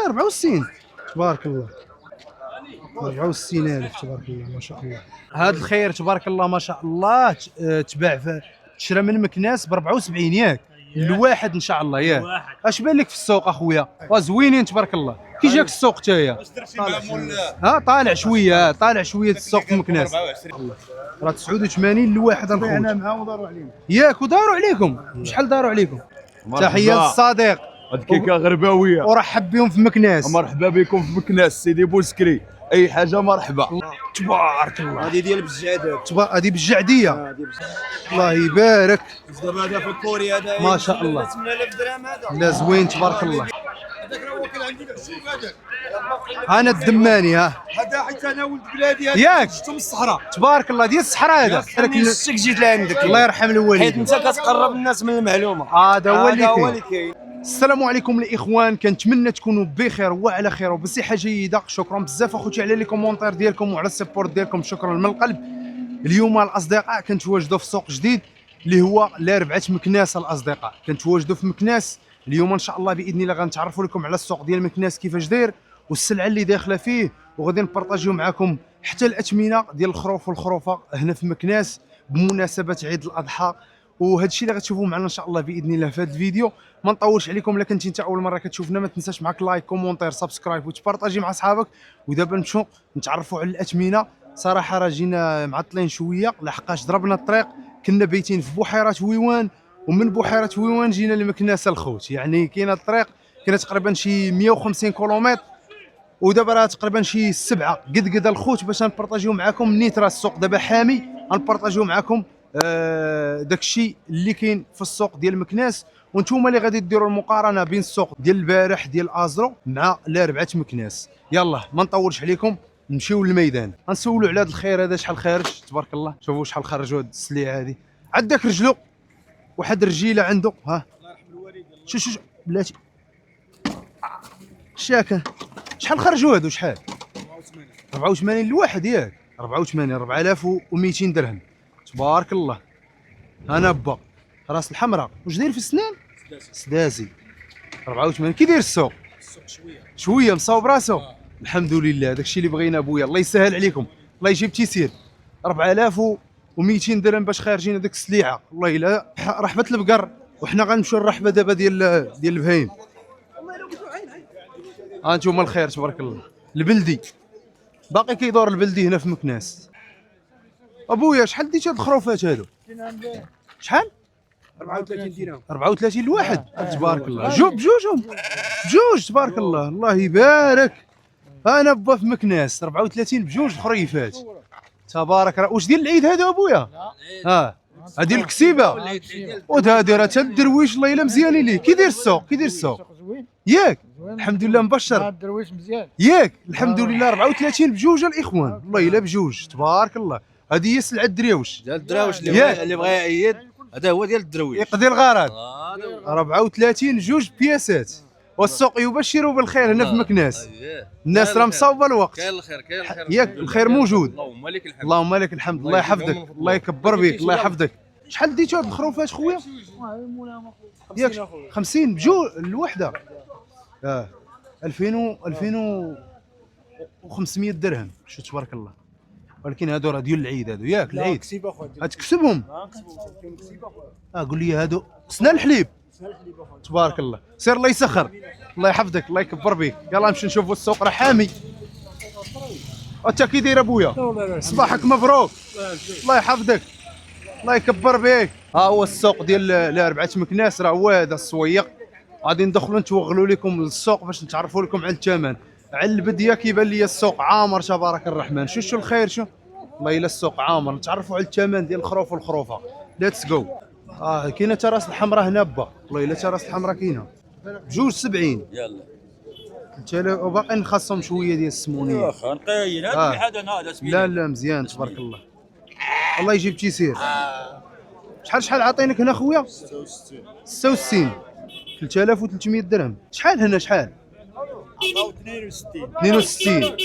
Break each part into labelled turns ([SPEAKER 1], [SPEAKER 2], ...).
[SPEAKER 1] 64 تبارك الله. 64,000 تبارك الله ما شاء الله. هذا الخير تبارك الله ما شاء الله تباع تشرى من مكناس ب 74 ياك الواحد ان شاء الله ياك. اش بان لك في السوق اخويا؟ زوينين تبارك الله. كي جاك السوق تايا؟ طالع شويه طالع شويه السوق في مكناس. راه 89 الواحد الخوت.
[SPEAKER 2] انا معاهم وداروا علينا
[SPEAKER 1] ياك وداروا عليكم. شحال داروا عليكم؟ تحيه للصديق
[SPEAKER 3] هاد كيكه غرباويه.
[SPEAKER 1] ورحب بهم في مكناس.
[SPEAKER 3] مرحبا بكم في مكناس سيدي بوسكري، اي حاجه مرحبا.
[SPEAKER 1] تبارك الله.
[SPEAKER 2] هذه ديال بالجعدات.
[SPEAKER 1] هذه بالجعديه. الله يبارك.
[SPEAKER 2] دابا هذا في الكوري هذا
[SPEAKER 1] ما شاء الله.
[SPEAKER 2] 8000 درهم هذا.
[SPEAKER 1] لا زوين تبارك الله.
[SPEAKER 2] هذاك راه واكل عندي الحسوب هذاك.
[SPEAKER 1] انا الدماني ها.
[SPEAKER 2] هذا حيت انا ولد بلادي هذا.
[SPEAKER 1] ياك
[SPEAKER 2] شفتو من الصحراء.
[SPEAKER 1] تبارك الله ديال الصحراء هذا.
[SPEAKER 2] السك جيت لعندك.
[SPEAKER 1] الله يرحم
[SPEAKER 2] حيت
[SPEAKER 1] الوالدين.
[SPEAKER 2] انت كتقرب الناس من المعلومه.
[SPEAKER 1] هذا هو اللي
[SPEAKER 2] كاين.
[SPEAKER 1] كاين. السلام عليكم الاخوان، كنتمنى تكونوا بخير وعلى خير وبصحه جيده. شكرا بزاف اخوتي على لي كومونتير ديالكم وعلى السبورت ديالكم، شكرا من القلب. اليوم الاصدقاء كنتواجدوا في سوق جديد اللي هو لاربعه مكناس. الاصدقاء كنتواجدوا في مكناس اليوم ان شاء الله باذن الله غنتعرفوا لكم على السوق ديال مكناس كيفاش داير والسلعه اللي داخله فيه، وغادي نبارطاجيو معكم حتى الاثمنه ديال الخروف والخروفه هنا في مكناس بمناسبه عيد الاضحى. وهذا الشيء اللي غتشوفوه معنا ان شاء الله باذن الله في هذا الفيديو. ما نطولش عليكم، الا كنتي انت اول مره كتشوفنا ما تنساش معك لايك كومونتير سبسكرايب وتبارطاجي مع اصحابك. ودابا نمشيو نتعرفوا على الاثمنه. صراحه راه جينا معطلين شويه لحقاش ضربنا الطريق، كنا بايتين في بحيره ويوان، ومن بحيره ويوان جينا لمكناس الخوت. يعني كاينه الطريق كاينه تقريبا شي 150 كيلومتر، ودابا راه تقريبا شي 7 قد الخوت باش نبارطاجيو معكم. نيت راه السوق دابا حامي، غنبارطاجيو معكم داكشي اللي كاين في السوق ديال مكناس، وانتم اللي غادي ديروا المقارنه بين السوق ديال البارح ديال ازرو مع لاربعه مكناس. يلا ما نطولش عليكم نمشيو للميدان. غنسولوا على هذا الخير هذا شحال خارج تبارك الله. شوفوا شحال خرجوا هاد السليعه هذه. عندك رجلو واحد الرجيله عنده ها.
[SPEAKER 2] الله يرحم الوالدين.
[SPEAKER 1] شو بلاتي شاكه شحال خرجوا هادو؟ شحال؟ 84 الواحد ياك. 84 4200 درهم تبارك الله. انا با راس الحمراء واش داير في السنان؟ سداسي 84. كي داير السوق؟
[SPEAKER 2] السوق
[SPEAKER 1] شويه مصاوب راسو. الحمد لله داكشي اللي بغينا بويا. الله يسهل عليكم، الله يجيب تيسير. 4200 درهم باش خارجين هذيك السليعه. والله الا رحبه البقر، وحنا غنمشيو الرحبه دابا ديال البهايم. ها انتم الخير تبارك الله. البلدي باقي كيدور البلدي هنا في مكناس. ابويا شحال ديت هاد الخروفات هادو؟ شحال؟
[SPEAKER 2] 34 درهم.
[SPEAKER 1] 34 الواحد تبارك الله. بجوجهم بجوج تبارك الله. الله يبارك. انا با في مكناس 34 بجوج خريفات تبارك. واش ديال العيد هادو ابويا؟ ها هادي الكسيبه وهادي راه حتى الدرويش. الله الا مزيانين ليه. كي داير السوق؟ كي داير السوق ياك؟ الحمد لله مبشر
[SPEAKER 4] الدرويش مزيان
[SPEAKER 1] ياك. الحمد لله 34 بجوج الاخوان. والله الا بجوج تبارك الله. هذه هي سلعه الدراوش
[SPEAKER 2] ديال الدراوش اللي بغى يعيد هذا هو ديال الدرويش.
[SPEAKER 1] يقضي الغرض. 34 جوج بياسات. والسوق يبشر بالخير هنا في مكناس. الناس راه مصاوبه الوقت.
[SPEAKER 2] كاين الخير كاين الخير
[SPEAKER 1] ياك الخير موجود.
[SPEAKER 2] اللهم لك الحمد.
[SPEAKER 1] اللهم لك الحمد. الله يحفظك الله يكبر بك الله يحفظك. شحال ديتو هاد الخروفات خويا؟ ياك 50 بجوج الوحده. 2500 درهم. شو تبارك الله. ولكن هادو راه ديال العيد هادو ياك. العيد
[SPEAKER 4] كسيب اخويا
[SPEAKER 1] غتكسبهم. قول لي هادو سنان الحليب تبارك الله. سير الله يسخر الله يحفظك الله يكبر بك. يلا نمشي نشوفوا السوق راه حامي. انت كي داير ابويا؟ صباحك مبروك الله يحفظك الله يكبر بك. ها هو السوق ديال لاربعه مكناس. راه هو هذا السويق. غادي ندخلوا نتوغلوا لكم للسوق باش نتعرفوا لكم على الثمن. على البديه كيبان لي السوق عامر تبارك الرحمن. شو الخير شو والله الا السوق عامر. نتعرفوا على الثمن ديال الخروف والخروفه. ليتس جو. كاينه حتى راس الحمراء هنا با. والله الا حتى راس الحمراء كاينه بجوج 70.
[SPEAKER 2] يلا
[SPEAKER 1] انت وباقي خاصهم شويه ديال السمونيه.
[SPEAKER 2] واخا نقيين هذا بحال هذا
[SPEAKER 1] لا لا مزيان تبارك الله. الله يجيب تيسير. شحال عاطينك هنا خويا؟ 66 3300 درهم. شحال هنا شحال؟ 62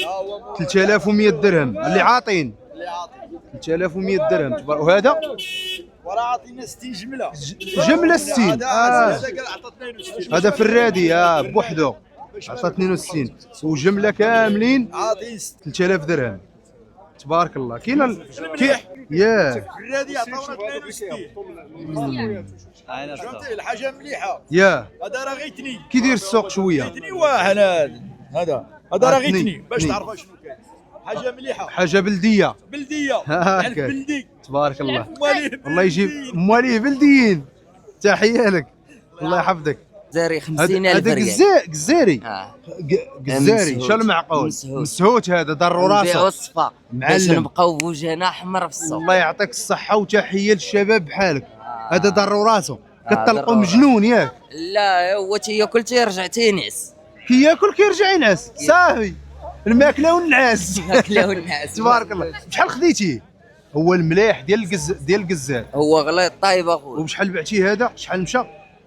[SPEAKER 1] 3100 درهم اللي عاطين. 3100 درهم تبارك. وهذا
[SPEAKER 2] وراه عاطينا 60 جمله.
[SPEAKER 1] جمله 60.
[SPEAKER 2] هذا كاع عطى 62.
[SPEAKER 1] هذا في الرادي بوحدو عطا 62 وجمله كاملين
[SPEAKER 2] عاطين
[SPEAKER 1] 3000 درهم. تبارك الله. كاين ياه
[SPEAKER 2] الرادي عطاونا 62. فهمتي الحاجه مليحه.
[SPEAKER 1] ياه
[SPEAKER 2] هذا راه غيتني
[SPEAKER 1] كي داير السوق شويه
[SPEAKER 2] غيتني واحد هذا راه
[SPEAKER 1] تني.
[SPEAKER 2] غيتني باش
[SPEAKER 1] تني.
[SPEAKER 2] تعرفوا شنو كاين. حاجه مليحه
[SPEAKER 1] حاجه بلديه.
[SPEAKER 2] بلديه
[SPEAKER 1] هاكا.
[SPEAKER 2] يعني بلدي.
[SPEAKER 1] تبارك الله.
[SPEAKER 2] ماليه
[SPEAKER 1] الله يجيب مواليه بلديين. تحيه لك الله يحفظك.
[SPEAKER 4] زاري 50,000
[SPEAKER 1] هذا
[SPEAKER 4] ريال.
[SPEAKER 1] جزاري جزاري
[SPEAKER 4] مسهوت.
[SPEAKER 1] شو المعقول
[SPEAKER 4] مسهوت.
[SPEAKER 1] مسهوت هذا ضروا
[SPEAKER 4] نبيعو
[SPEAKER 1] راسه
[SPEAKER 4] الصفا باش
[SPEAKER 1] معلم.
[SPEAKER 4] نبقاو بوجهنا احمر في السوق.
[SPEAKER 1] الله يعطيك الصحه وتحيه للشباب بحالك. هذا ضروا راسه كتلقوا
[SPEAKER 4] ضروا
[SPEAKER 1] مجنون ياك
[SPEAKER 4] لا هو تياكل تيرجع تينعس.
[SPEAKER 1] كي ياكل كيرجع ينعس صافي الماكله والنعاس.
[SPEAKER 4] ماكله والناس.
[SPEAKER 1] تبارك الله. بشحال خديتيه؟ هو المليح ديال القزال.
[SPEAKER 4] هو غليظ طايب اخويا.
[SPEAKER 1] وبشحال بعتيه هذا؟ شحال مشى؟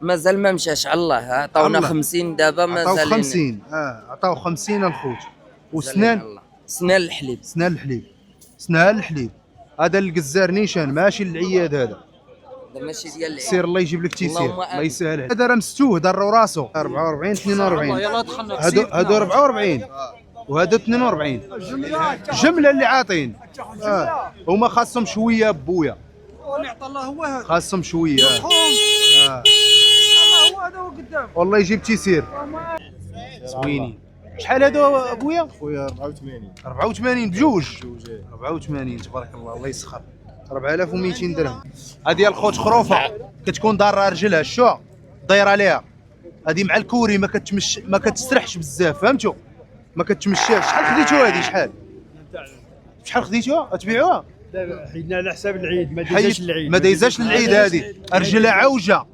[SPEAKER 4] مازال ما مشاش على الله. عطاونا
[SPEAKER 1] الله.
[SPEAKER 4] 50 دابا
[SPEAKER 1] عطاو
[SPEAKER 4] مازال.
[SPEAKER 1] 50 عطاو 50 الخوت. وسنان
[SPEAKER 4] سنان الحليب.
[SPEAKER 1] سنان الحليب. سنان الحليب. هذا القزار نيشان ماشي العياد هذا.
[SPEAKER 4] هذا ماشي ديال العيد.
[SPEAKER 1] سير الله يجيب لك تيسير
[SPEAKER 4] اللهم
[SPEAKER 1] الله
[SPEAKER 4] آمين.
[SPEAKER 1] يسهل عليك. هذا راه مستوه ضروا راسه 44 42 هادو 44 وهادو 42 جمله اللي عاطين هما خاصهم شويه بويا
[SPEAKER 5] اللي عطى الله هو هذا
[SPEAKER 1] خاصهم شويه
[SPEAKER 5] الله هو هذا هو قدام
[SPEAKER 1] والله يجيب تيسير زوينين. شحال هادو ابويا؟
[SPEAKER 3] خويا 84
[SPEAKER 1] 84 بجوج 84 تبارك الله الله يسخر 4200 درهم. هذه الخوت خروفه كتكون دارها رجلها شو دايره عليها هذه مع الكوري ما كتسرحش بزاف فهمتوا ما كتمشاش. شحال خديتو هذه شحال خديتوها تبيعوها؟
[SPEAKER 5] حيدنا على حساب العيد ما دايزاش العيد
[SPEAKER 1] ما دايزاش العيد هذه رجلها عوجه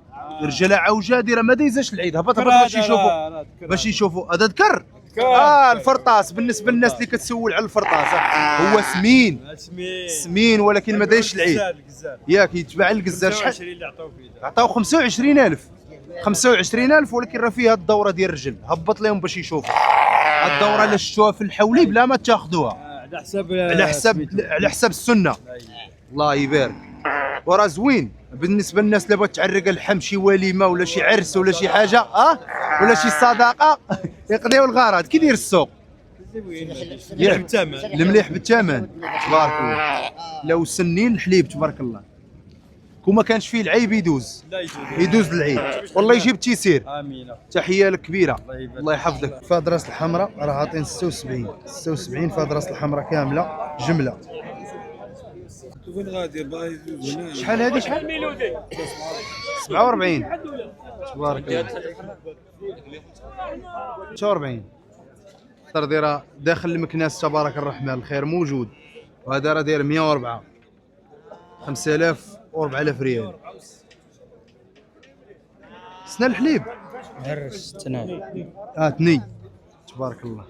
[SPEAKER 1] رجلها عوجه دايره ما دايزاش العيد هبط باش يشوفوا هذا ذكر الفرطاس بالنسبه للناس اللي كتسول على الفرطاس هو سمين سمين ولكن ما دايش العيد ياك يتباع القزار. شحال
[SPEAKER 5] اللي عطاو فيه
[SPEAKER 1] عطاو 25000 25000 ولكن راه فيها الدوره ديال الرجل هبط لهم باش يشوفوا الدوره اللي شفتوها في الحوليب لا ما تاخذوها على حساب السنه. الله يبارك. وراه زوين بالنسبه للناس اللي بغات تعرق اللحم شي وليمه ولا شي عرس ولا شي حاجه ولا شي صداقه يقضيو الغرض. كي داير السوق؟ المليح بالثمن تبارك الله. لو سنين الحليب تبارك الله كون كانش فيه العيب يدوز العيد والله يجيب تيسير.
[SPEAKER 5] امين.
[SPEAKER 1] تحيه لك كبيره الله يحفظك. فهاد راس الحمراء راه عاطين 76 فهاد راس الحمراء كامله جمله.
[SPEAKER 5] وين غادي باغي
[SPEAKER 1] شحال هذه شحال 47 تبارك الله 49 ترى دايره داخل المكناس تبارك الرحمن الخير موجود. وهذا راه داير 104 5000 و4000 ريال. سنان الحليب تني تبارك الله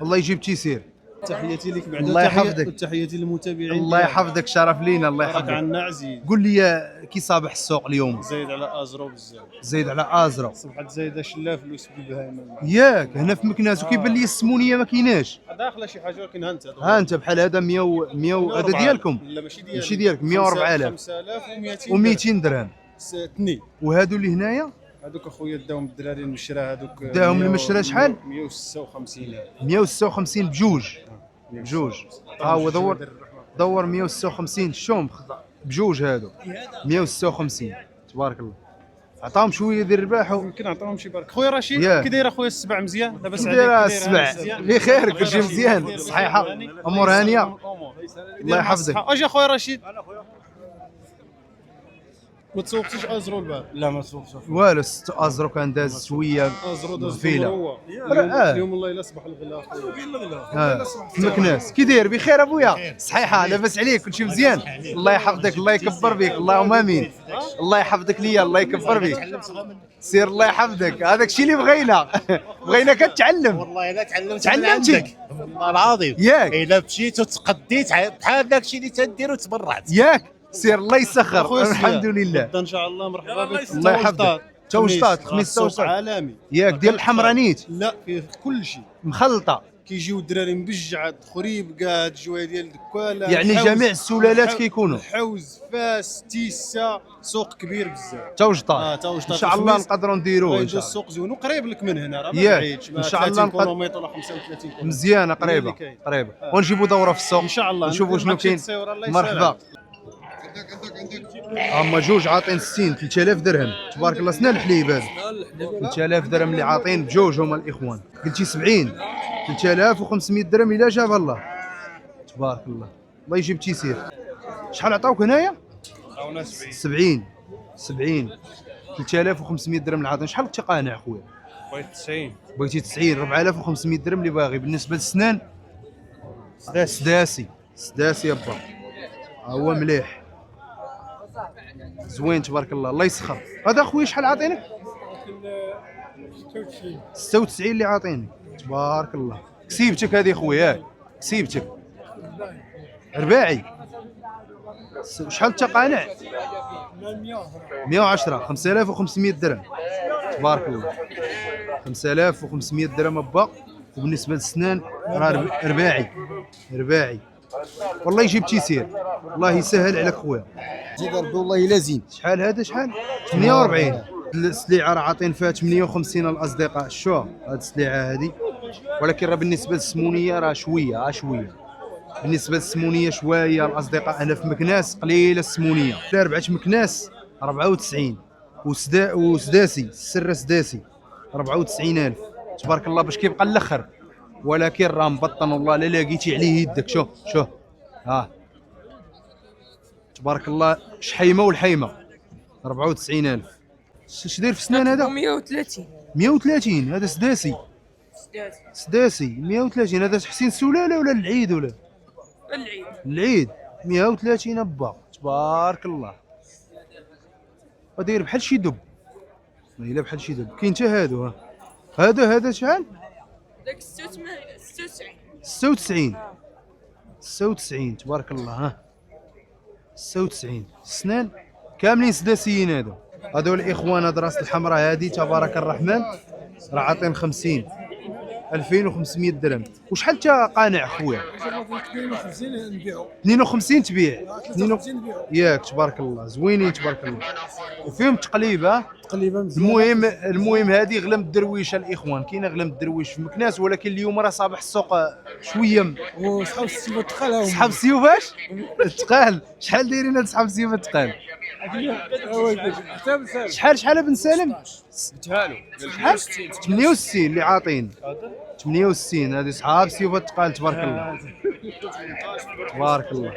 [SPEAKER 1] الله يجيب تيسير.
[SPEAKER 5] تحياتي لك بعد
[SPEAKER 1] الله يحفظك.
[SPEAKER 5] تحياتي للمتابعين
[SPEAKER 1] الله يحفظك شرف لينا الله
[SPEAKER 5] راك
[SPEAKER 1] يحفظك.
[SPEAKER 5] عنا عزيز
[SPEAKER 1] قول لي كي صابح السوق اليوم؟
[SPEAKER 5] زايد على ازرو بزاف
[SPEAKER 1] زايد على ازرا
[SPEAKER 5] صبحت زايده شلا فلوس بالبهايم
[SPEAKER 1] ياك هنا في مكناس وكيبان لي السمونيه ما كايناش.
[SPEAKER 5] داخله شي حاجه ولكن
[SPEAKER 1] ها انت بحال هذا 100 هذا ديالكم
[SPEAKER 5] لا ماشي ديالك
[SPEAKER 1] ماشي ديالك 104000
[SPEAKER 5] 5200
[SPEAKER 1] و200 درهم.
[SPEAKER 5] تني
[SPEAKER 1] وهادو اللي هنايا
[SPEAKER 5] هذوك اخويا داهم الدراري المشرى هذوك
[SPEAKER 1] داهم المشرى شحال؟
[SPEAKER 5] 156000
[SPEAKER 1] 156 بجوج ها هو دور 156 الشوم بجوج هادو 156 تبارك الله. عطاهم شويه ديال الرباح
[SPEAKER 5] يمكن نعطيهم شي برك. خويا رشيد
[SPEAKER 1] ياك.
[SPEAKER 5] كي داير اخويا السبع مزيان لاباس عليك؟
[SPEAKER 1] داير السبع بخير كلشي مزيان صحيحه امور هانيه الله يحفظك.
[SPEAKER 5] اجي اخويا رشيد ما تسوقتيش ازرو البارح؟
[SPEAKER 2] لا ما تسوقش
[SPEAKER 1] والو ازرو كان داز شويه
[SPEAKER 5] ازرو داز
[SPEAKER 1] مغفيلة.
[SPEAKER 5] هو
[SPEAKER 1] آه.
[SPEAKER 5] اليوم والله الا صباح الغلا
[SPEAKER 1] في مكناس كي داير بخير ابويا صحيحه لاباس عليك كلشي مزيان الله يحفظك الله يكبر بك اللهم امين الله يحفظك ليا الله يكبر بك سير الله يحفظك هذاك الشيء اللي بغينا كتعلم
[SPEAKER 6] والله الا تعلمت
[SPEAKER 1] تعلمتي
[SPEAKER 6] والله العظيم
[SPEAKER 1] ياك
[SPEAKER 6] الا مشيت وتقديت بحال داك الشيء اللي تندير وتبرعت
[SPEAKER 1] ياك سير الله يسخر الحمد لله
[SPEAKER 5] ان شاء الله مرحبا بك
[SPEAKER 1] الله يحفظك توجطات خميس توجطات
[SPEAKER 5] عالمي
[SPEAKER 1] ياك ديال الحمرانيت
[SPEAKER 5] لا فيه كل شيء
[SPEAKER 1] مخلطه
[SPEAKER 7] كيجيو الدراري مبجعه خريب كاع الجوايه ديال الدكاله،
[SPEAKER 1] يعني جميع السلالات كيكونوا
[SPEAKER 7] الحوز، فاس، تيسا، سوق كبير بزاف.
[SPEAKER 1] تا وجطان
[SPEAKER 7] تا وجطان
[SPEAKER 1] ان شاء الله نقدروا نديروه ان شاء الله.
[SPEAKER 7] السوق زوين وقريب لك من هنا، راه ما
[SPEAKER 1] ياك.
[SPEAKER 7] بعيدش،
[SPEAKER 1] إن شاء الله نقد-
[SPEAKER 7] كيلومتر ولا 35 كيلومتر.
[SPEAKER 1] مزيانه قريبه قريبه، ونجيبوا دوره في السوق
[SPEAKER 7] ان شاء الله
[SPEAKER 1] نشوفوا شنو كاين. مرحبا. هما جوج عاطين 60 3000 درهم تبارك الله. سنان الحليب هذا 3000 درهم اللي عاطين بجوج هما الاخوان. قلتي 70 3500 درهم الا جاب الله تبارك الله. الله يجيب تيسير. شحال عطاوك هنايا؟
[SPEAKER 7] عطاونا
[SPEAKER 1] 70 3500 درهم العاطين. شحال تقانع خويا؟
[SPEAKER 7] بغيت 90.
[SPEAKER 1] بغيتي 90 4500 درهم اللي باغي. بالنسبه للسنان سداسي يا با، هو مليح زوين تبارك الله. الله يسخر. هذا خويا شحال عاطينك؟ 96 اللي عاطيني تبارك الله. كسيبتك هذه خويا، ياك كسيبتك رباعي. شحال تقانع؟ 110 5500 درهم تبارك الله. 5500 درهم با. وبالنسبه للسنان راه رباعي. والله يجيب تيسير، الله يسهل عليك خويا.
[SPEAKER 8] زيد ربي والله الا زين.
[SPEAKER 1] شحال هذا شحال؟ 48. السليعه راه عاطين فيها 58 الاصدقاء. شوف هاد السليعه هذه، ولكن راه بالنسبه للسمونيه راه شويه بالنسبه للسمونيه شويه الاصدقاء. انا في مكناس قليله السمونيه. 4 مكناس 94 وسداسي السر سداسي 94,000 تبارك الله باش كيبقى الاخر. ولكن راه مبطن والله لا لقيتي عليه يدك. شوف ها تبارك الله. شحيمه والحيمه 94,000. اش داير في سنان هذا؟ 130 هذا سداسي 130. هذا حسين السلاله ولا العيد ولا العيد 130 با تبارك الله. وداير بحال شي دب، الا بحال شي دب. كاين حتى هادو. ها هذا شحال؟
[SPEAKER 9] داك 96
[SPEAKER 1] 96 تبارك الله. ها 96 السنان كاملين سداسيين هادو الاخوان. هاد راس الحمراء هادي تبارك الرحمن راه عاطين 50 2500 درهم. وشحال تا قانع خويا؟
[SPEAKER 5] 52 نبيعو.
[SPEAKER 1] 52 تبيع.
[SPEAKER 5] 53 نبيعو.
[SPEAKER 1] ياك تبارك الله زوينين تبارك الله. وفيهم تقليبه.
[SPEAKER 5] تقريبا مزيان.
[SPEAKER 1] المهم هذه غلم الدرويش الاخوان. كاينه غلم الدرويش في مكناس، ولكن اليوم راه صباح السوق شويه
[SPEAKER 5] وصحاب السيوف تقال.
[SPEAKER 1] صحاب السيوف اش تقال. شحال دايرين هاد صحاب السيوف تقال؟ شحال بن سالم؟
[SPEAKER 3] تهالو
[SPEAKER 1] شحال؟ 68 اللي عاطين 68. هذه صحاب السيوف تقال تبارك الله تبارك الله.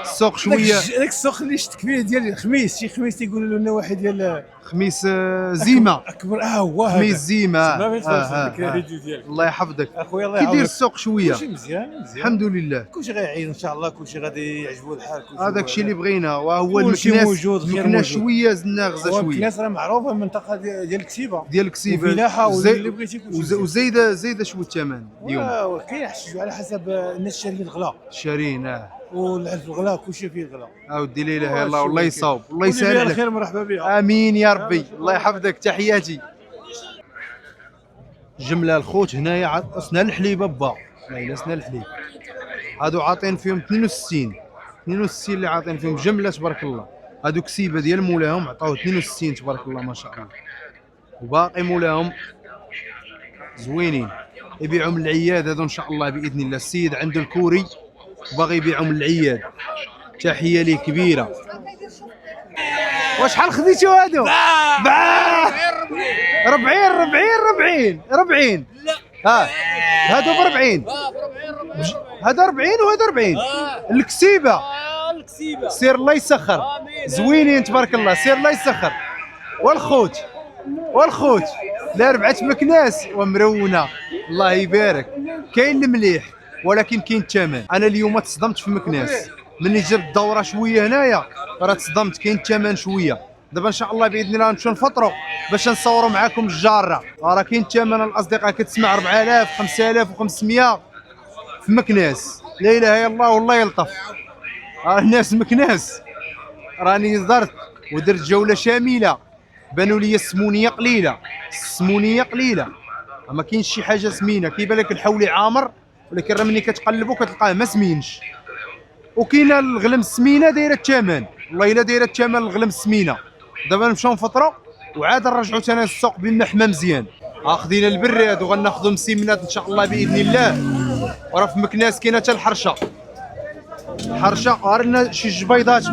[SPEAKER 1] السوق شويه
[SPEAKER 5] داك السوق اللي شتك فيه ديال الخميس، شي خميس تيقولوا لنا واحد ديال
[SPEAKER 1] خميس زيمه
[SPEAKER 5] اكبر. هو هذا
[SPEAKER 1] خميس زيمه.
[SPEAKER 5] ما بغيتش الكريديت ديالك
[SPEAKER 1] الله يحفظك
[SPEAKER 5] اخويا. الله
[SPEAKER 1] كيدير
[SPEAKER 5] يعاونك.
[SPEAKER 1] السوق شويه
[SPEAKER 5] كلشي مزيان
[SPEAKER 1] الحمد لله.
[SPEAKER 5] كلشي غيعيد ان شاء الله، كلشي غادي يعجبو الحال.
[SPEAKER 1] هذاك الشيء اللي بغينا. وهو
[SPEAKER 5] كلشي
[SPEAKER 1] المكناس
[SPEAKER 5] موجود، خير
[SPEAKER 1] المكناس
[SPEAKER 5] موجود.
[SPEAKER 1] شويه زناغزه شويه.
[SPEAKER 5] الناس راه معروفه المنطقه ديال الكسيبه
[SPEAKER 1] ديال الكسيبه
[SPEAKER 5] وفلاحه واللي بغيتي كلشي.
[SPEAKER 1] وزايده شويه الثمن اليوم.
[SPEAKER 5] كاين على حسب الناس شارين الغلا
[SPEAKER 1] شارين.
[SPEAKER 5] والعلف الغلا كلشي فيه الغلا.
[SPEAKER 1] اودي لا اله الا الله. والله يصاوب والله يسهل
[SPEAKER 5] عليك.
[SPEAKER 1] عليك.
[SPEAKER 5] خير مرحبا بها.
[SPEAKER 1] امين يا ربي. الله يحفظك. تحياتي. جمله الخوت هنايا سنان الحليب با. لا سنان الحليب هادو عاطين فيهم 62 اللي عاطين فيهم جمله تبارك الله. هادو كسيبه ديال مولاهم عطاوه 62 تبارك الله ما شاء الله. وباقي مولاهم زوينين يبيعوا من العياد هذو ان شاء الله باذن الله. السيد عنده الكوري باغي يبيعوا من العياد. تحيه ليه كبيره. وشحال خديتو هادو؟ باع 40 لا ها هادو ب 40. هذا 40 وهذا 40. الكسيبه سير الله يسخر. زوينين تبارك الله. سير الله يسخر. والخوت لا 4 مكناس ومرونه. الله يبارك. كاين المليح ولكن كاين الثمن. انا اليوم تصدمت في مكناس مني جبت الدوره شويه هنايا راه تصدمت. كاين الثمن شويه. دابا ان شاء الله باذن الله نمشيو نفطروا باش نصوروا معاكم الجاره. راه كاين الثمن الاصدقاء كتسمع 4000 5500 في مكناس. لا اله الا الله. والله يلطف. الناس مكناس راني درت ودرت جوله شامله. بانوا لي السمونيه قليله ما كاينش شي حاجه سمينه، كيبان لك الحولي عامر ولكن راه ملي كتقلبو كتلقاه ما سمينش. وكاينه الغلم السمينه دايره الثمن، والله الا دايره الثمن الغلم السمينه. دابا نمشيو نفطروا وعاد نرجعوا ثاني السوق بينا حما مزيان. خدينا البراد وغناخذوا مسيمنات ان شاء الله باذن الله. وراه في مكناس كاينه حتى الحرشه، غير شي جبيضات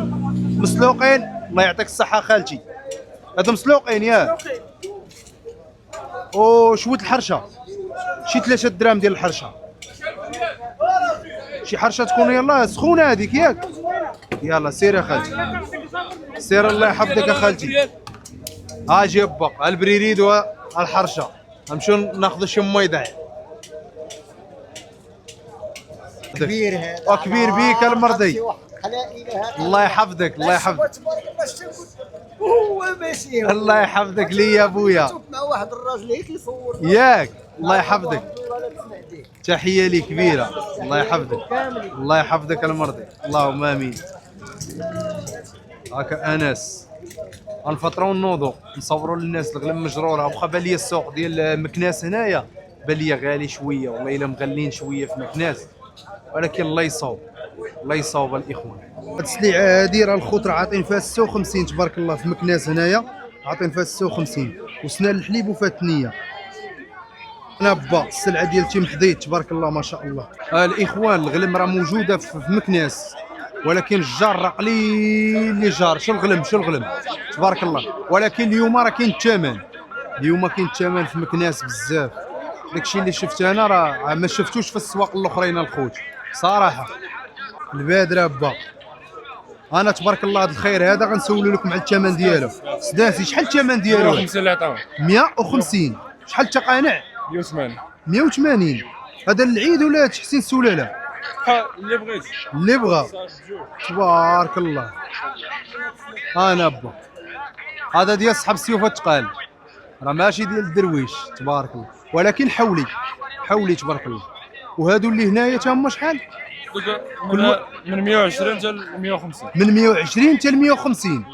[SPEAKER 1] مسلوقين. الله يعطيك الصحه خالتي، هادو مسلوقين ياك. وشويه الحرشه شي 3 دراهم ديال الحرشه، شي حرشه تكون يلاه سخونه هذيك ياك. يلا سير يا خالتي سير، الله يحفظك يا خالتي. جيب باق البريريد والحرشه. نمشيو ناخذ شي ميضع
[SPEAKER 8] كبير هذا
[SPEAKER 1] كبير بيك المرضي. الله يحفظك الله يحفظك.
[SPEAKER 8] هو ماشي
[SPEAKER 1] الله يحفظك لي يا بويا.
[SPEAKER 8] شوف مع واحد الراجل هيك يصور
[SPEAKER 1] ياك الله يحفظك. تحيه لي كبيره. الله يحفظك الله يحفظك المرضي. اللهم امين. هاكا انس غنفطروا ونوضوا نصوروا للناس الغلم مجروره. واخا بان لي السوق ديال مكناس هنايا بان لي غالي شويه، والله الا مغلين شويه في مكناس، ولكن الله يصوب الله يصوب الاخوان. هاد السليعه هادي راه الخوت راه عاطين فيها 56 تبارك الله في مكناس هنايا، عاطين فيها 56 وسنان الحليب وفيها الثنيه. انا با السلعه ديال محضيت تبارك الله ما شاء الله. الاخوان الغلم راه موجوده في مكناس، ولكن الجار راه قليل اللي جار. شو الغلم تبارك الله. ولكن اليوم راه كاين الثمن، اليوم كاين الثمن في مكناس بزاف. داكشي اللي شفت انا راه ما شفتوش في السواق الاخرين الخوت صراحه. البادره با انا تبارك الله هذا الخير هذا غنسولو لكم على الثمن ديالو. سداسي شحال الثمن ديالو؟
[SPEAKER 9] 150 اللي عطاوه
[SPEAKER 1] 150. شحال التقانع؟
[SPEAKER 9] 180.
[SPEAKER 1] 180. هذا العيد ولا تحسين السلاله؟
[SPEAKER 9] اللي بغيت
[SPEAKER 1] اللي بغى تبارك الله. انا با هذا ديال صحاب السيوف الثقال، راه ماشي ديال الدرويش تبارك الله، ولكن حولي تبارك الله. وهادو اللي هنايا تا هما شحال؟
[SPEAKER 9] من 120 حتى 150.
[SPEAKER 1] من 120 حتى 150.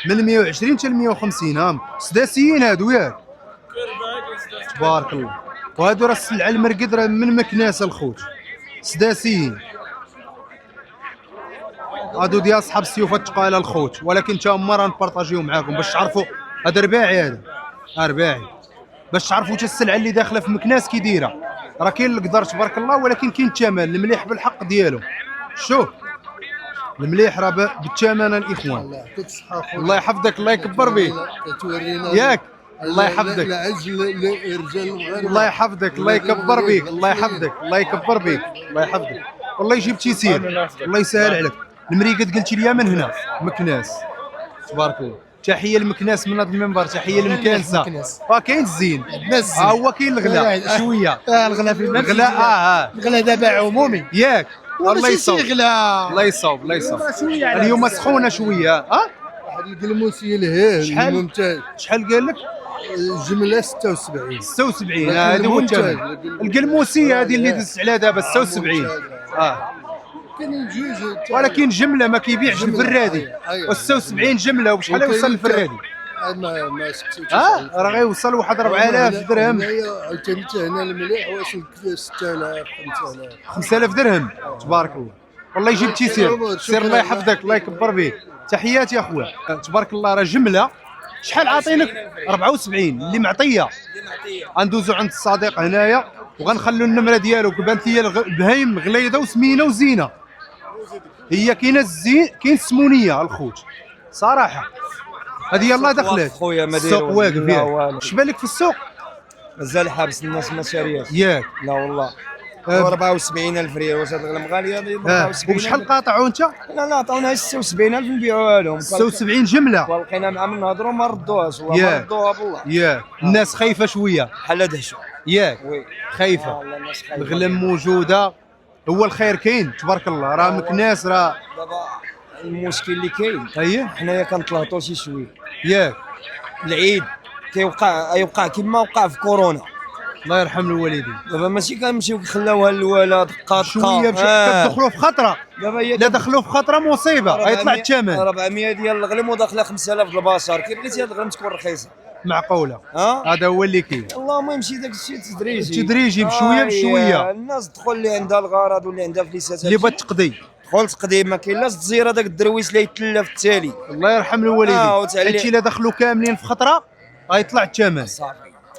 [SPEAKER 1] من 120 حتى 150. سداسيين هادو ياك تبارك الله. وهادو راه السلعه المرقد راه من مكناس الخوت سداسيين. هادو ديال صحاب السيوف الثقاله الخوت، ولكن تا هما راه نبارطاجيو معاكم باش تعرفوا. هذا رباعي، هذا رباعي باش تعرفوا حتى السلعه اللي داخله في مكناس كي دايره. راه كاين القدر تبارك الله، ولكن كاين الثمن المليح بالحق ديالو. شوف المليح راه بالثمن الاخوان.
[SPEAKER 8] الله يعطيك الصحه خويا.
[SPEAKER 1] الله يحفظك الله يكبر بيك
[SPEAKER 8] تورينا
[SPEAKER 1] ياك. الله يحفظك
[SPEAKER 8] العز للرجال المغاربه.
[SPEAKER 1] الله يحفظك الله يكبر بيك. الله يحفظك الله يكبر بيك. الله يحفظك والله يجيب تيسير. الله يسهل عليك. المريقد قلتي لي من هنا مكناس تبارك الله. تحيه لمكناس من هذا المنبر، تحيه لمكانسه. كاين الزين هو كاين الغلا شويه.
[SPEAKER 5] الغلا في
[SPEAKER 1] الغلا
[SPEAKER 5] الغلا دابا عمومي
[SPEAKER 1] ياك. الله يصوب
[SPEAKER 5] غلا
[SPEAKER 1] الله يصوب الله يصوب. اليوم سخونه شويه.
[SPEAKER 8] واحد القلموسي لهيه
[SPEAKER 1] شحال؟
[SPEAKER 8] ممتاز.
[SPEAKER 1] شحال قال لك؟
[SPEAKER 8] الجمله 76.
[SPEAKER 1] 76. هذا هو الثمن. القلموسيه هذه اللي دزت عليها دابا 76.
[SPEAKER 8] كاين جوج
[SPEAKER 1] ولكن جمله ما كيبيعش الفرادي. و 76 جمله. وبشحال يوصل الفرادي؟
[SPEAKER 8] ما سكتوش.
[SPEAKER 1] راه غيوصل واحد 4000 درهم.
[SPEAKER 8] عاوتاني حتى هنا المليح واصل 6000 5000.
[SPEAKER 1] 5000 درهم تبارك الله. والله يجيب تيسير. سير الله يحفظك الله يكبر بيك. تحياتي يا خويا تبارك الله. راه جمله شحال عاطينك؟ 74 اللي معطيه. غندوزو عند الصديق هنايا وغنخلو النمره ديالو. بانت لي البهايم غليظه وسمينه وزينه. هي كاينه الزين كاين السمونيه الخوت صراحه. هذه يلاه دخلت
[SPEAKER 2] خويا ما
[SPEAKER 1] السوق
[SPEAKER 2] داير
[SPEAKER 1] واقف ياك. اش بالك في السوق؟
[SPEAKER 2] مازال حابس الناس ما شارياش.
[SPEAKER 1] ياك
[SPEAKER 2] لا والله 74,000 ريال. واش هاد الغلم غالي هذا؟ 74,000.
[SPEAKER 1] وبشحال قاطعوا انت؟
[SPEAKER 2] لا عطاونا 76,000 نبيعوها لهم.
[SPEAKER 1] 76 جمله.
[SPEAKER 2] ولقينا معاهم نهضروا ما ردوهاش. والله ما ردوها بالله.
[SPEAKER 1] ياك الناس خايفه شويه
[SPEAKER 2] بحال دهشوا.
[SPEAKER 1] ياك
[SPEAKER 2] وي
[SPEAKER 1] خايفه.
[SPEAKER 2] والله الناس خايفه.
[SPEAKER 1] الغلم موجوده. هو الخير كاين تبارك الله. راه مكناس راه
[SPEAKER 2] دابا المشكل اللي كاين
[SPEAKER 1] اييه
[SPEAKER 2] حنايا كنطلعطوا شي شويه.
[SPEAKER 1] ياك
[SPEAKER 2] العيد يوقع كما وقع في كورونا.
[SPEAKER 1] الله يرحم الوالدين.
[SPEAKER 2] دابا ماشي كنمشيو كنخلاوها للولا دقه
[SPEAKER 1] شويه كتدخلوا في خطره.
[SPEAKER 2] دابا هي
[SPEAKER 1] لا دخلوا في خطره مصيبه غيطلع الثمن.
[SPEAKER 2] 400 ديال الغلم وداخله 5000 البشر. كيف بغيتي هاد الغلم تكون رخيصه؟
[SPEAKER 1] معقوله
[SPEAKER 2] ها
[SPEAKER 1] هذا هو اللي كاين.
[SPEAKER 2] اللهم يمشي داك الشيء تدريجي
[SPEAKER 1] تدريجي بشويه بشويه.
[SPEAKER 2] الناس تدخل اللي عندها الغرض واللي عندها فليسات
[SPEAKER 1] اللي بغات تقضي
[SPEAKER 2] دخل تقديم ما كاين لاش تزير هذاك الدرويش اللي يتلى في التالي.
[SPEAKER 1] الله يرحم الوالدين.
[SPEAKER 2] وتعلي.
[SPEAKER 1] هادشي الا دخلوا كاملين في خطره غيطلع الثمن.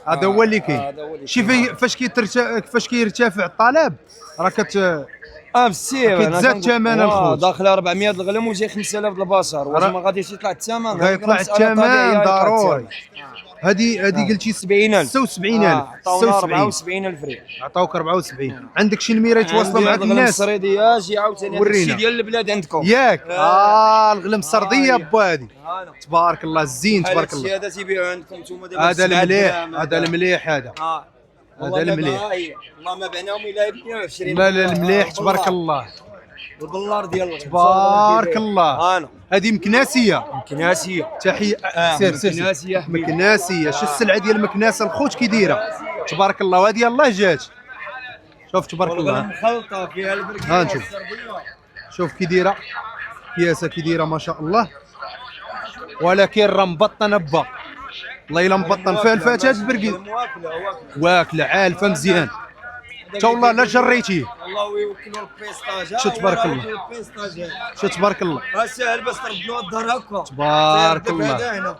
[SPEAKER 1] هذا هو اللي كاين. شي فاش كيرتفع الطلب راه
[SPEAKER 2] بسير
[SPEAKER 1] كيتزاد ثمن الخوت.
[SPEAKER 2] داخل 400 الغلم وجاي 5000 البصر واش ما غاديش يطلع الثمن؟
[SPEAKER 1] غيطلع الثمن ضروري. هذه قلتي
[SPEAKER 2] 70000
[SPEAKER 1] 76000
[SPEAKER 2] عطاونا 74000 ريال.
[SPEAKER 1] عطاوك 74. عندك شي نميره يتواصلوا معك الناس؟
[SPEAKER 2] الصريديه جي عاوتاني هذا الشيء ديال البلاد عندكم
[SPEAKER 1] ياك الغلم السرديه با هذه تبارك الله الزين تبارك الله.
[SPEAKER 2] هذا تيبيعوا عندكم نتوما دابا
[SPEAKER 1] هذا المليح هذا المليح هذا هذا المليح.
[SPEAKER 2] والله ما بعناهم الا ب 120.
[SPEAKER 1] لا المليح تبارك الله
[SPEAKER 2] البلار ديال
[SPEAKER 1] تبارك الله.
[SPEAKER 2] انا
[SPEAKER 1] هذه مكناسيه
[SPEAKER 2] كناسيه
[SPEAKER 1] تحيه سير
[SPEAKER 2] مكناسيه
[SPEAKER 1] مكناسيه. شو السلعه ديال المكناسه الخوت كي دايره تبارك الله. وهذه الله جات شوف تبارك الله.
[SPEAKER 2] مخلطه فيها البركه.
[SPEAKER 1] ها نشوف شوف كي دايره كياسه كي دايره ما شاء الله. ولكن راه مبطنه با والله الا مبطن فيها الفتاه البرقي واكله عالفه مزيان تا والله لا جريتيه.
[SPEAKER 2] الله يوكلوا البيستاج.
[SPEAKER 1] شو تبارك الله. شو تبارك الله
[SPEAKER 2] ساهل باش تردوا الدار هكا
[SPEAKER 1] تبارك الله.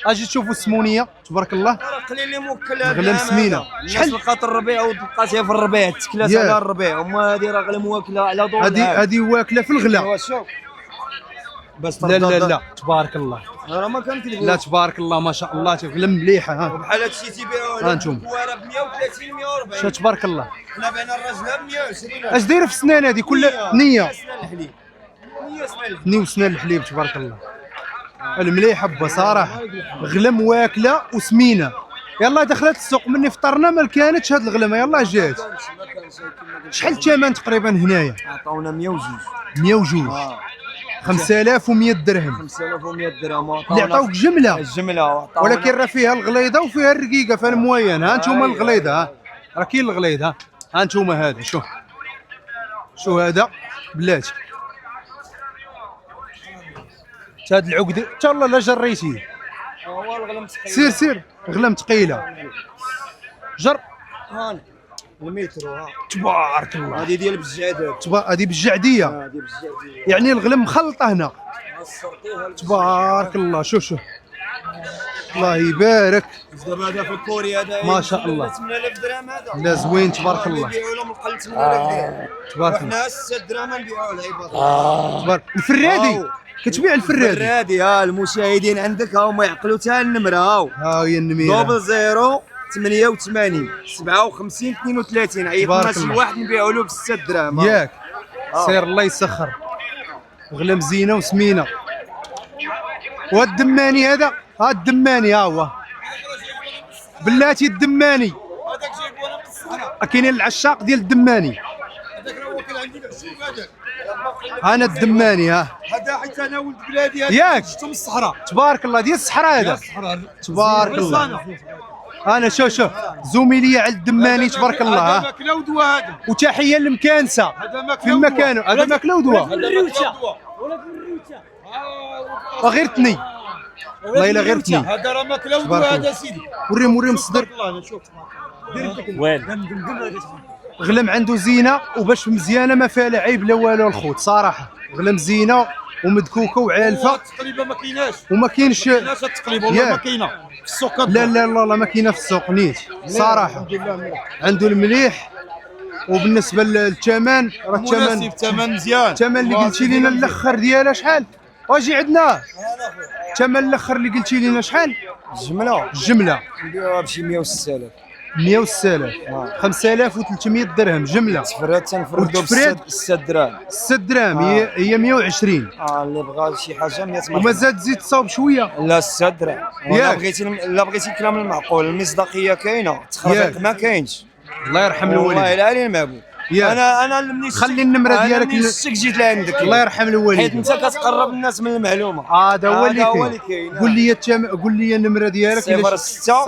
[SPEAKER 1] اجي تشوفوا السمونيه تبارك الله.
[SPEAKER 2] راه قليل اللي موكل
[SPEAKER 1] غلم سمينه.
[SPEAKER 2] شحال لقات الربيع ولقاتها في الربيع تكلات على الربيع وما هذه راه غلم واكله على دور.
[SPEAKER 1] هذه واكله في الغلا.
[SPEAKER 2] شوف بس
[SPEAKER 1] لا تبارك الله.
[SPEAKER 2] راه ما كنكذبوا.
[SPEAKER 1] لا تبارك الله ما شاء الله غلم مليحه. ها
[SPEAKER 2] بحال هادشي تيبيعوه
[SPEAKER 1] ها انتم
[SPEAKER 2] الكواره ب 130 140.
[SPEAKER 1] شو تبارك الله.
[SPEAKER 2] حنا بعنا الراجله ب 120.
[SPEAKER 1] اش دايره في السنان هذه كل نيه
[SPEAKER 2] الحليب 100 سنان الحليب.
[SPEAKER 1] نيه وسنان الحليب تبارك الله. المليحه بصراحه غلم واكله وسمينه. يلا دخلت السوق مني فطرنا ما كانتش هاد الغلمه يلا جات. شحال الثمن تقريبا هنايا؟
[SPEAKER 2] عطاونا 102
[SPEAKER 1] 102 5100 درهم.
[SPEAKER 2] 5100 درهم
[SPEAKER 1] اللي عطاوك جمله
[SPEAKER 2] الجمله.
[SPEAKER 1] ولكن راه فيها الغليظه وفيها الرقيقه في الموين. ها انتم الغليظه ها راه كاين الغليظ. ها انتم هذا شو هذا بلاتي هاد العقد ان الله لا جريتيه.
[SPEAKER 2] هو الغلم ثقيل.
[SPEAKER 1] سير غلم ثقيله جر.
[SPEAKER 2] هاني المترو. ها
[SPEAKER 1] تبارك الله.
[SPEAKER 2] هذه ديال بالجعدات.
[SPEAKER 1] هذه بالجعديه
[SPEAKER 2] هذه بالجعديه
[SPEAKER 1] يعني الغلم مخلطه هنا تبارك الله. شوف الله يبارك.
[SPEAKER 2] دابا هذا في كوريا هذا
[SPEAKER 1] ما شاء الله
[SPEAKER 2] 8000 درهم. هذا
[SPEAKER 1] لا زوين تبارك الله.
[SPEAKER 2] نبيعوا لهم القل 8000 درهم.
[SPEAKER 1] تبارك الله.
[SPEAKER 2] حنا 6 درهم نبيعوا العباد.
[SPEAKER 1] تبارك الفرادي كتبيع الفرادي.
[SPEAKER 2] الفرادي المشاهدين عندك هاهما يعقلوا حتى النمره. ها
[SPEAKER 1] هي النميره
[SPEAKER 2] 00 88 57 32. عيطنا شي واحد نبيعوا له ب 6 درهم.
[SPEAKER 1] ياك سير الله يسخر. غلم زينه وسمينه. وهاد الدماني هذا الدماني ها هو بلاتي الدماني.
[SPEAKER 2] هذاك جايبونا من الصحراء.
[SPEAKER 1] كاينين العشاق ديال الدماني.
[SPEAKER 2] هذاك راه واكل عندي بالسوق. هذاك
[SPEAKER 1] انا الدماني. ها
[SPEAKER 2] هذا حيت انا ولد بلادي.
[SPEAKER 1] ياك
[SPEAKER 2] شفتو من الصحراء.
[SPEAKER 1] تبارك الله ديال الصحراء هذا تبارك الله. انا شوف زميليه على الدماني تبارك الله.
[SPEAKER 2] هذا ماكله ودواء. هذا
[SPEAKER 1] وتحيه للمكانسه
[SPEAKER 2] هذا ماكله
[SPEAKER 1] في مكانه. هذا ماكله ودواء غير تني والله الا غير تني.
[SPEAKER 2] هذا راه ماكله ودواء. هذا سيدي
[SPEAKER 1] وريم الصدر.
[SPEAKER 2] الله شوف
[SPEAKER 9] وين
[SPEAKER 1] غلم عنده زينه وباش مزيانه ما فيها لا عيب لا والو الخوت صراحه. غلم زينه ومدكوكه وعالفه
[SPEAKER 2] تقريبا ما كايناش.
[SPEAKER 1] وما كاينش
[SPEAKER 2] التقليب والله ما كاينه في السوق.
[SPEAKER 1] لا ما كاينه في السوق نيت صراحه. عنده المليح. وبالنسبه للثمن راه
[SPEAKER 2] الثمن مزيان.
[SPEAKER 1] الثمن اللي قلتي لنا الاخر ديالها شحال؟ واجي عندنا الثمن الاخر اللي قلتي لنا شحال؟ الجمله
[SPEAKER 2] نبيعوها بشي 16000.
[SPEAKER 1] 16000 5300 درهم جمله.
[SPEAKER 2] تفرد تنفردو ب 6 دراهم.
[SPEAKER 1] 6 دراهم هي 120.
[SPEAKER 2] اللي بغى شي حاجه 100
[SPEAKER 1] ومازال تزيد تصاوب شويه.
[SPEAKER 2] لا 6 دراهم. لا بغيتي الكلام المعقول المصداقيه كاينه. التخربيق ما كاينش.
[SPEAKER 1] الله يرحم
[SPEAKER 2] والله
[SPEAKER 1] الوالد.
[SPEAKER 2] الا علي المعبود. انا مني
[SPEAKER 1] خلي النمره ديالك
[SPEAKER 2] جيت لعندك.
[SPEAKER 1] الله يرحم الوالد.
[SPEAKER 2] حيت انت كتقرب الناس من المعلومه.
[SPEAKER 1] هذا هو اللي كاين. قول لي النمره ديالك.
[SPEAKER 2] 06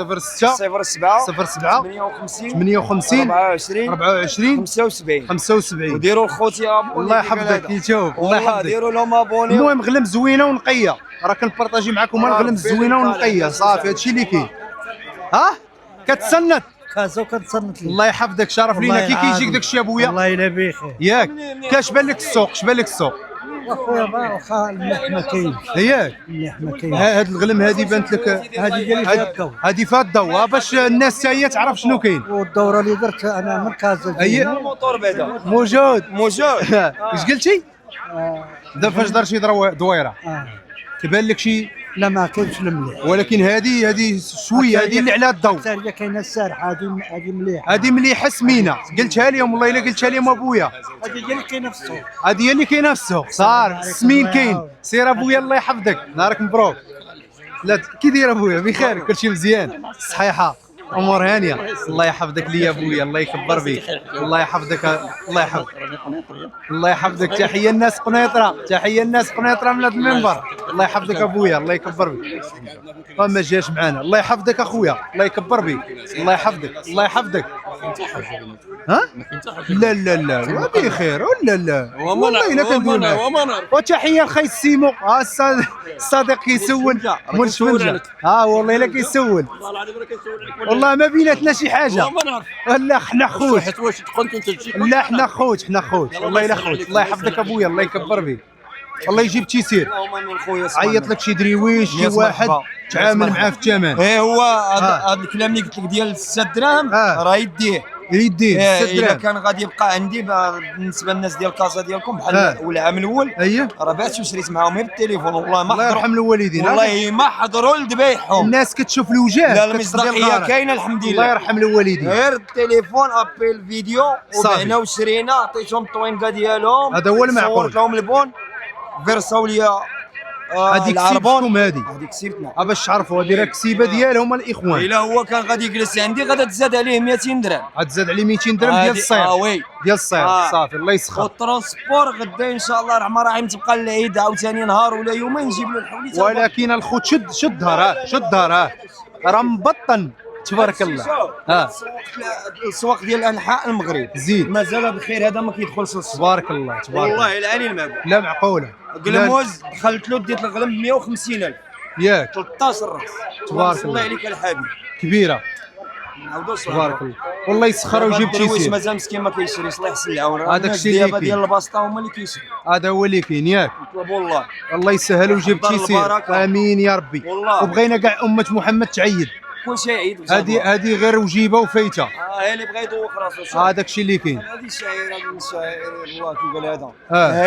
[SPEAKER 2] 07
[SPEAKER 1] 07 58 24 75.
[SPEAKER 2] وديروا الخوت يا ابوني.
[SPEAKER 1] الله يحفظك يشوف.
[SPEAKER 2] والله ديروا لهم ابوني.
[SPEAKER 1] المهم غلم زوينه ونقيه راه كنبارطاجي معكم الغلم الزوينه والنقيه صافي هادشي اللي كاين. ها كتسنت
[SPEAKER 9] كازو كنتصنت لي
[SPEAKER 1] الله يحفظك شرف لينا كي كيجيك داك الشيء ابويا
[SPEAKER 9] والله الا بخير
[SPEAKER 1] ياك كاش بان لك السوق اش بان لك السوق
[SPEAKER 9] واخويا واخا الملح ما كاينش
[SPEAKER 1] ياك
[SPEAKER 9] الملح ما كاينش
[SPEAKER 1] هاد الغلم هادي بانت لك
[SPEAKER 9] هذه ديالي فيها الضو
[SPEAKER 1] هادي فيها الضو باش الناس حتى هي تعرف شنو كاين
[SPEAKER 9] والدوره اللي درت انا من كازا
[SPEAKER 1] اي
[SPEAKER 2] الموتور بعدا
[SPEAKER 1] موجود
[SPEAKER 2] موجود
[SPEAKER 1] اش قلتي دابا فاش دار شي دويره كيبان لك شي
[SPEAKER 9] لا ما كاينش الملح
[SPEAKER 1] ولكن هذه شويه هذه اللي على الضوء
[SPEAKER 9] حتى هي كاينه السارحه هذه مليحه
[SPEAKER 1] هذه مليحه سمينه قلتها لهم والله الا قلتها لهم ابويا
[SPEAKER 9] هذه هي اللي كاينه في السوق
[SPEAKER 1] هذه هي اللي كاينه في السوق صار السمين كاين سير ابويا الله يحفظك نهارك مبروك لا كي داير ابويا بخير كلشي مزيان صحيحه امور هانيه الله يحفظك لي ابويا الله يكبر بك الله يحفظك الله يحفظك الله يحفظك تحيه الناس قنيطره تحيه الناس قنيطره من هذا المنبر الله يحفظك ابويا الله يكبر بك ما جاش معنا الله يحفظك اخويا الله يكبر بك الله يحفظك الله يحفظك ها لا لا لا بخير ولا لا والله الا كندوي معاك وتحيه لخي السيمو الصديق كيسول مول شفنجه والله الا كيسول والله ما بيناتنا شي حاجه لا حنا خوت
[SPEAKER 3] واش تقول انت تجي
[SPEAKER 1] لا حنا خوت والله الا خوت الله يحفظك ابويا الله يكبر بك الله يجيب تيسير عيط لك شي درويش شي واحد تعامل معاه في الثمن
[SPEAKER 2] هو هذا الكلام اللي قلت لك ديال 6 دراهم راه يديه الا كان غادي يبقى عندي بالنسبه للناس ديال كازا ديالكم بحال والعام الاول راه بعت وشريت معاهم غير بالتليفون والله ما
[SPEAKER 1] الله يرحم الوالدين
[SPEAKER 2] والله ما حضروا لذبايحهم
[SPEAKER 1] الناس كتشوف الوجاه
[SPEAKER 2] لا المصداقيه كاينه الحمد لله
[SPEAKER 1] الله يرحم الوالدين
[SPEAKER 2] غير التليفون ابيل فيديو وبعنا وشرينا عطيتهم الطوينكا ديالهم
[SPEAKER 1] هذا هو المعقول
[SPEAKER 2] صورت لهم البون فيرساو ليا
[SPEAKER 1] هذيك كسبتكم
[SPEAKER 2] هذيك كسبتنا
[SPEAKER 1] باش تعرفوا هذه راه كسيبه ديالهم الاخوان
[SPEAKER 2] الا هو كان غادي يجلس عندي غادي تزاد عليه 200 درهم
[SPEAKER 1] غتزاد عليه 200 درهم ديال الصير
[SPEAKER 2] وي
[SPEAKER 1] ديال الصير صافي الله يسخر
[SPEAKER 2] والترونسبور غدا ان شاء الله الرحمن الرحيم تبقى العيد عاوتاني نهار ولا يومين نجيب له الحوليت
[SPEAKER 1] ولكن الخوت شد ظهره راه مبطن تبارك الله
[SPEAKER 2] السواق ديال انحاء المغرب
[SPEAKER 1] زيد
[SPEAKER 2] مازال بخير هذا ما كيدخلش للسوق
[SPEAKER 1] تبارك الله تبارك
[SPEAKER 2] والله العلي المعقول
[SPEAKER 1] لا معقوله
[SPEAKER 2] قلموز دخلت له ديت الغلم ب 150,000
[SPEAKER 1] ياك
[SPEAKER 2] 13 راس
[SPEAKER 1] تبارك
[SPEAKER 2] الله عليك الحبيب
[SPEAKER 1] كبيره
[SPEAKER 2] نعاودو
[SPEAKER 1] تبارك الله والله يسخر وجيب تيسير
[SPEAKER 2] مازال مسكين ما كيشريش الله يحسن العون
[SPEAKER 1] هذاك الشيء اللي
[SPEAKER 2] ديال الباسطه هما اللي كيشري
[SPEAKER 1] هذا هو اللي كاين ياك
[SPEAKER 2] نطلبوا الله
[SPEAKER 1] الله يسهل وجيب تيسير امين يا ربي وبغينا كاع امه محمد تعيد
[SPEAKER 2] كل شيء عيد
[SPEAKER 1] هذه غير وجيبه وفايته
[SPEAKER 2] هي اللي بغى يذوق راسو
[SPEAKER 1] هذاك الشيء اللي كاين
[SPEAKER 2] هذه الشعيره من الشعائر الله كي قال هذا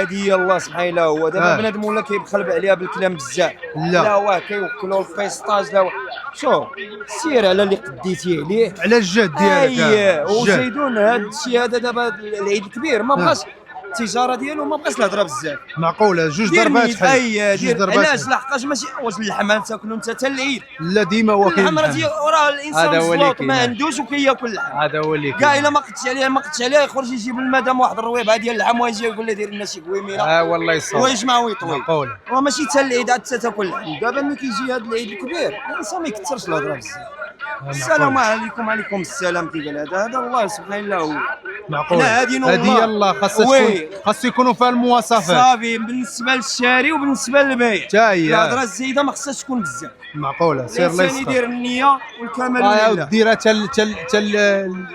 [SPEAKER 2] هذه الله سبحانه الله هو دابا بنادم ولا كيبخل عليها بالكلام بزاف لا واه كيوكلوا الفيسطاج لا شوف سير على اللي قديتي عليه
[SPEAKER 1] على الجد ديالك
[SPEAKER 2] وزيدون هذا الشيء هذا دابا العيد الكبير ما بقاش التجاره ديالو ما بقاش الهضره بزاف
[SPEAKER 1] معقوله جوج ضربات
[SPEAKER 2] جوج ضربات علاش لحقاش ماشي واش اللحم تاكلو انت حتى العيد
[SPEAKER 1] لا ديما هو كاين
[SPEAKER 2] اللحم راه الانسان مزلوط ما عندوش وكياكل اللحم
[SPEAKER 1] هذا هو اللي
[SPEAKER 2] كاع الا ما قدتش عليه يخرج يجيب المدام واحد الرويبه ديال اللحم ويجي يقول له دير لنا شي قويميره
[SPEAKER 1] والله يصور
[SPEAKER 2] ويجمع ويطوي
[SPEAKER 1] معقوله
[SPEAKER 2] راه ماشي حتى العيد عاد تاكل اللحم دابا ملي كيجي هذا العيد الكبير الانسان ما يكثرش الهضره بزاف السلام عليكم وعليكم السلام كي قال هذا الله سبحانه الله هو
[SPEAKER 1] معقول
[SPEAKER 2] هذه
[SPEAKER 1] يلا خاص يكونوا فيها المواصفات
[SPEAKER 2] صافي بالنسبه للشاري وبالنسبه للبيع
[SPEAKER 1] حتى هي
[SPEAKER 2] الهضره الزايده ما خصهاش تكون بزاف
[SPEAKER 1] معقوله سير الله
[SPEAKER 2] الانسان يدير النيه والكمال لله
[SPEAKER 1] ديرها حتى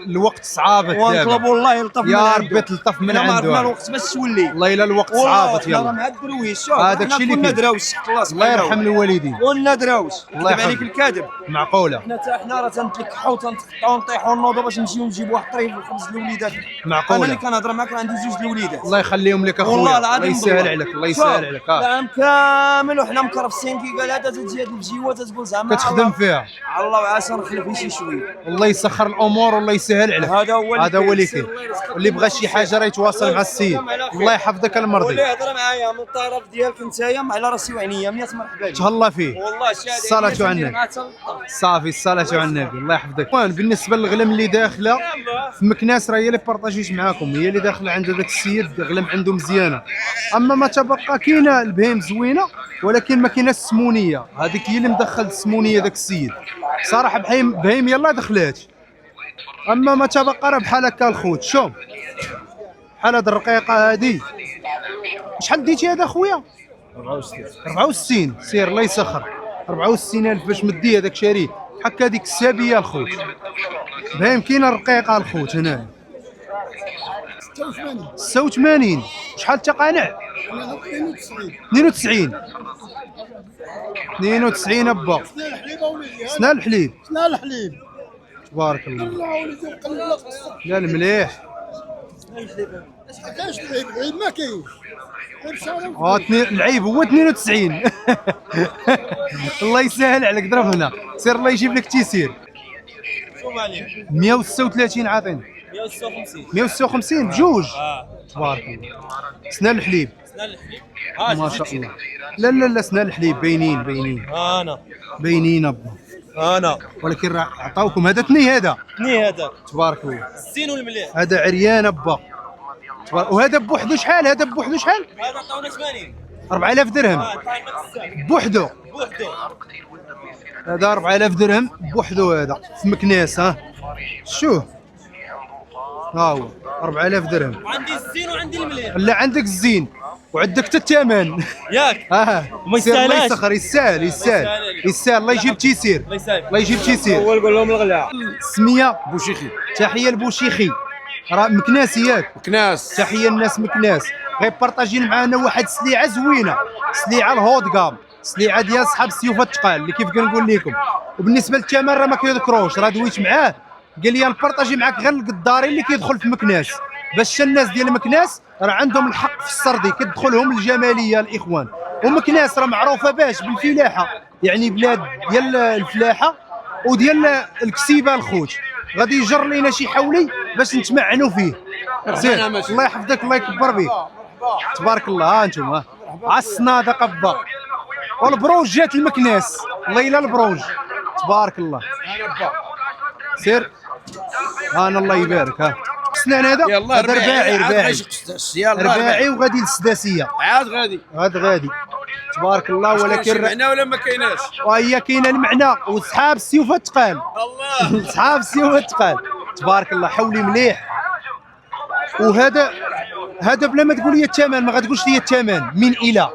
[SPEAKER 1] الوقت صعابت دابا
[SPEAKER 2] ونطلبوا الله يلطف من
[SPEAKER 1] يا ربي تلطف من عنده
[SPEAKER 2] عرفنا الوقت باش تولي
[SPEAKER 1] والله الا الوقت صعابت
[SPEAKER 2] يلا مع الدرويش
[SPEAKER 1] هذاك الشيء اللي
[SPEAKER 2] كنا دراوش
[SPEAKER 1] الله يرحم الوالدين
[SPEAKER 2] كنا دراوش
[SPEAKER 1] الله يرحم
[SPEAKER 2] عليك الكاذب
[SPEAKER 1] معقوله
[SPEAKER 2] حنا راه تنتلكحوا وتنتقطعوا ونطيحوا ونوضوا باش نمشيو نجيبوا واحد الطريف الخبز للوليدات
[SPEAKER 1] معقوله
[SPEAKER 2] انا اللي كنهضر معاك عندي جوج الوليدات
[SPEAKER 1] الله يخليهم لك اخويا
[SPEAKER 2] والله العظيم
[SPEAKER 1] الله يسهل عليك الله يسهل عليك
[SPEAKER 2] العام كامل وحنا مكرفسين كي قال هذا تجي هاد الفجيوه تقول زعما
[SPEAKER 1] كتخدم فيها
[SPEAKER 2] الله وعسى نخلف شي شويه
[SPEAKER 1] الله يسخر الامور والله يسهل عليك هذا هو اللي كاين اللي بغى شي حاجه راه يتواصل مع السيد الله يحفظك المرضي
[SPEAKER 2] واللي هضر معايا من الطرف ديالك نتايا على راسي وعينيا 100 مرحبا
[SPEAKER 1] تهلا فيه
[SPEAKER 2] والله
[SPEAKER 1] الصلاه على النبي صافي الصلاه على النبي الله يحفظك بالنسبه للغلم اللي داخله في مكناس راه هي اللي بارطاجيت معاكم هي اللي داخله عند هذاك السيد غلم عنده مزيانه اما ما تبقى كاينه البهيم زوينه ولكن ما كايناش السمونيه هذيك هي اللي مدخل السمونيه داك السيد صراحه بهيم يلا دخلات اما ما تبقى راه بحال هكا الخوت شوف بحال هاد الرقيقه هادي شحال ديتي هذا خويا 64 سير الله يسخر. 64,000 باش مدي هذاك شاريه هكا ديك السابيه الخوت. باين كاينه الرقيقه الخوت هنا 86. شحال انت قانع؟ 92 92 ابا. سنا الحليب تبارك الله. لا المليح
[SPEAKER 8] ما كاين
[SPEAKER 1] العيب هو 92. الله يسهل عليك ضرب هنا سير الله يجيب لك تيسير. 136 عاطيني 156 بجوج. تبارك الله. سنا الحليب ما شاء الله. لا سنا الحليب باينين باينين ابا ولكن راه عطاوكم هذا ثني هذا تبارك الله.
[SPEAKER 5] الزين والمليح
[SPEAKER 1] هذا عريان ابا. وهذا بوحدو شحال؟ هذا بوحدو شحال؟
[SPEAKER 5] هذا عطاونا 80
[SPEAKER 1] 4000 درهم بوحدو. هذا 4000 درهم بوحدو هذا في مكناس. ها شوف ها هو 4000 درهم.
[SPEAKER 5] وعندي الزين وعندي المليح.
[SPEAKER 1] لا عندك الزين وعندك حتى الثمن
[SPEAKER 5] ياك
[SPEAKER 1] وما يستاهلش. يستاهل الله يجيب تيسير. الله يجيب تيسير.
[SPEAKER 2] هو نقول لهم الغلا.
[SPEAKER 1] سميه
[SPEAKER 3] بوشيخي.
[SPEAKER 1] تحيه لبوشيخي راه مكناس ياك.
[SPEAKER 3] مكناس.
[SPEAKER 1] تحيه الناس مكناس. غير بارطاجين معنا واحد السليعه زوينه، سليعه الهود كام، سليعه ديال صحاب السيوفه الثقال اللي كيف كنقول لكم. وبالنسبه للثمن راه ما كيذكروش، راه دويت معاه قال لي نبارطاجي معاك غير القداري اللي كيدخل في مكناس باش الناس ديال مكناس راه عندهم الحق في السردي كتدخلهم الجماليه الاخوان. ومكناس راه معروفه باش بالفلاحه، يعني بلاد ديال الفلاحه وديال الكسيبه الخوت. غادي يجر لينا شي حولي باش نتمعنوا فيه. زين الله يحفظك الله يكبر بك تبارك الله. ها انتم ها الصنادق ابا والبروج جات المكناس. الله الا البروج تبارك الله. سير انا الله يبارك. ها سنان هذا رباعي وغادي للسداسيه
[SPEAKER 3] عاد غادي
[SPEAKER 1] تبارك الله. ولكن
[SPEAKER 3] معنا ولا ما كايناش؟
[SPEAKER 1] وهي كاينه المعنى وصحاب السيوفه الثقال.
[SPEAKER 3] الله
[SPEAKER 1] صحاب السيوفه الثقال تبارك الله. حولي مليح. وهذا بلا ما تقول لي الثمن ما غتقولش لي الثمن. من الى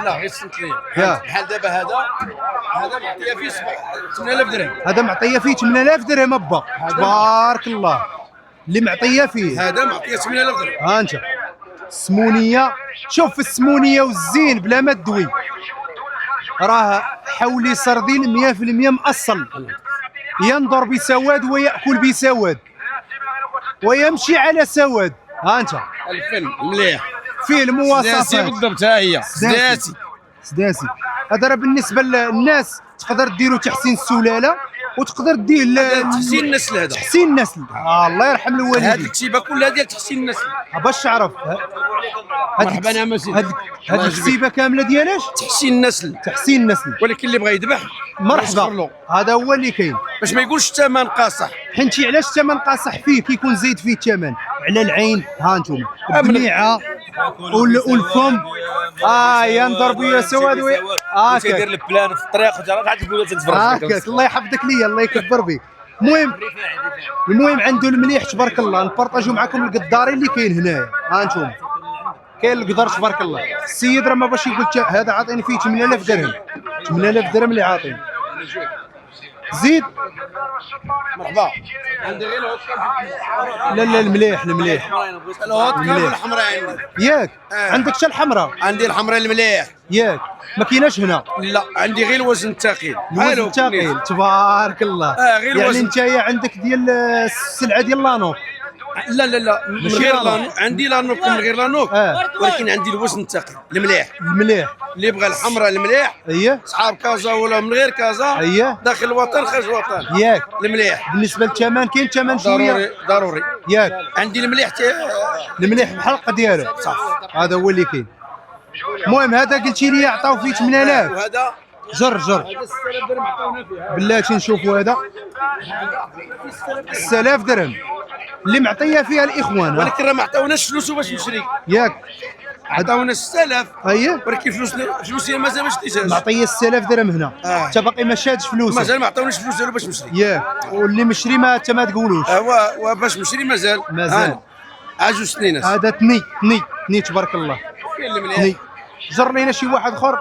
[SPEAKER 3] لا غير سنت لي بحال دابا هذا معطيه فيه 8000 درهم.
[SPEAKER 1] هذا معطيه فيه 8000 درهم ابا تبارك الله. اللي معطيه فيه
[SPEAKER 3] هذا معطيه 8000 درهم.
[SPEAKER 1] ها انت السمونيه. شوف في السمونيه والزين بلا ما تدوي راه حولي سردين 100% مأصل، ينظر بسواد ويأكل بسواد ويمشي على سواد. ها انت
[SPEAKER 3] الفن مليح
[SPEAKER 1] فيه المواصفات
[SPEAKER 3] سداسي بالضبط. ها هي
[SPEAKER 1] سداسي. هذا راه بالنسبه للناس تقدر ديروا تحسين السلاله وتقدر دير
[SPEAKER 3] تحسين النسل. هذا
[SPEAKER 1] تحسين النسل. الله يرحم الوالدين.
[SPEAKER 3] هذه الكتيبه كلها ديال تحسين النسل
[SPEAKER 1] باش تعرف.
[SPEAKER 3] مرحبا انا مسيدي.
[SPEAKER 1] هذه الكتيبه كامله ديالاش تحسين النسل.
[SPEAKER 3] ولكن اللي بغى يذبح
[SPEAKER 1] مرحبا هذا هو اللي كاين
[SPEAKER 3] باش ما يقولش الثمن قاصح.
[SPEAKER 1] حنتي علاش الثمن قاصح فيه كيكون زايد فيه الثمن على العين. ها انتم الدميعه والفم ينظر بيا سواد
[SPEAKER 5] تيدير البلان في الطريق وتعرف عاد تقول تتفرج.
[SPEAKER 1] الله يحفظك ليا الله يكبر بك. المهم عنده المليح تبارك الله. نبارطاجيو معكم القداري اللي كاين هنايا. ها انتم كاين القدر تبارك الله. السيد راه ما باش يقول هذا عاطيني فيه 8000 درهم 8000 درهم اللي عاطيني. زيد
[SPEAKER 3] مرحبا. عندي غير
[SPEAKER 1] لا المليح
[SPEAKER 3] الهوت كاب والحمراء عندي.
[SPEAKER 1] ياك عندك حتى الحمراء.
[SPEAKER 3] عندي الحمراء المليح.
[SPEAKER 1] ياك ما كايناش هنا.
[SPEAKER 3] لا عندي غير الوزن الثقيل.
[SPEAKER 1] الوزن الثقيل تبارك الله.
[SPEAKER 3] غير
[SPEAKER 1] يعني
[SPEAKER 3] الوزن.
[SPEAKER 1] انت عندك ديال السلعه ديال لانوك.
[SPEAKER 3] لا من غير لانوك. عندي لانوك من غير لانوك. ولكن عندي الوزن الثقيل المليح. اللي بغى الحمراء المليح صحاب كازا ولا من غير كازا داخل الوطن خارج الوطن
[SPEAKER 1] ياك
[SPEAKER 3] المليح.
[SPEAKER 1] بالنسبه للثمن كاين ثمن شويه
[SPEAKER 3] ضروري
[SPEAKER 1] ياك.
[SPEAKER 3] عندي المليح
[SPEAKER 1] بحلقه ديالو صح. هذا هو اللي كاين. المهم هذا قلتي لي عطاو فيه 8000.
[SPEAKER 3] وهذا
[SPEAKER 1] جر
[SPEAKER 3] 6000 درهم عطاونا فيه.
[SPEAKER 1] بلاتي نشوفوا هذا 6000 درهم اللي معطيه فيها الاخوان.
[SPEAKER 3] ولكن راه ما عطاوناش فلوسه باش نشري
[SPEAKER 1] ياك.
[SPEAKER 3] عطاونا 6000
[SPEAKER 1] اييه
[SPEAKER 3] ولكن فلوسي مازال ما شريتهاش.
[SPEAKER 1] معطيه 6000 درهم هنا. انت باقي ما شادش فلوسك.
[SPEAKER 3] مازال ما عطاوناش فلوس ديالو باش نشري.
[SPEAKER 1] ياك. واللي مشري ما انت ما تقولوش.
[SPEAKER 3] باش نشري مازال. عاجو سنين.
[SPEAKER 1] هذا تني تبارك الله.
[SPEAKER 3] كاين المليح
[SPEAKER 1] جر لينا شي واحد اخر.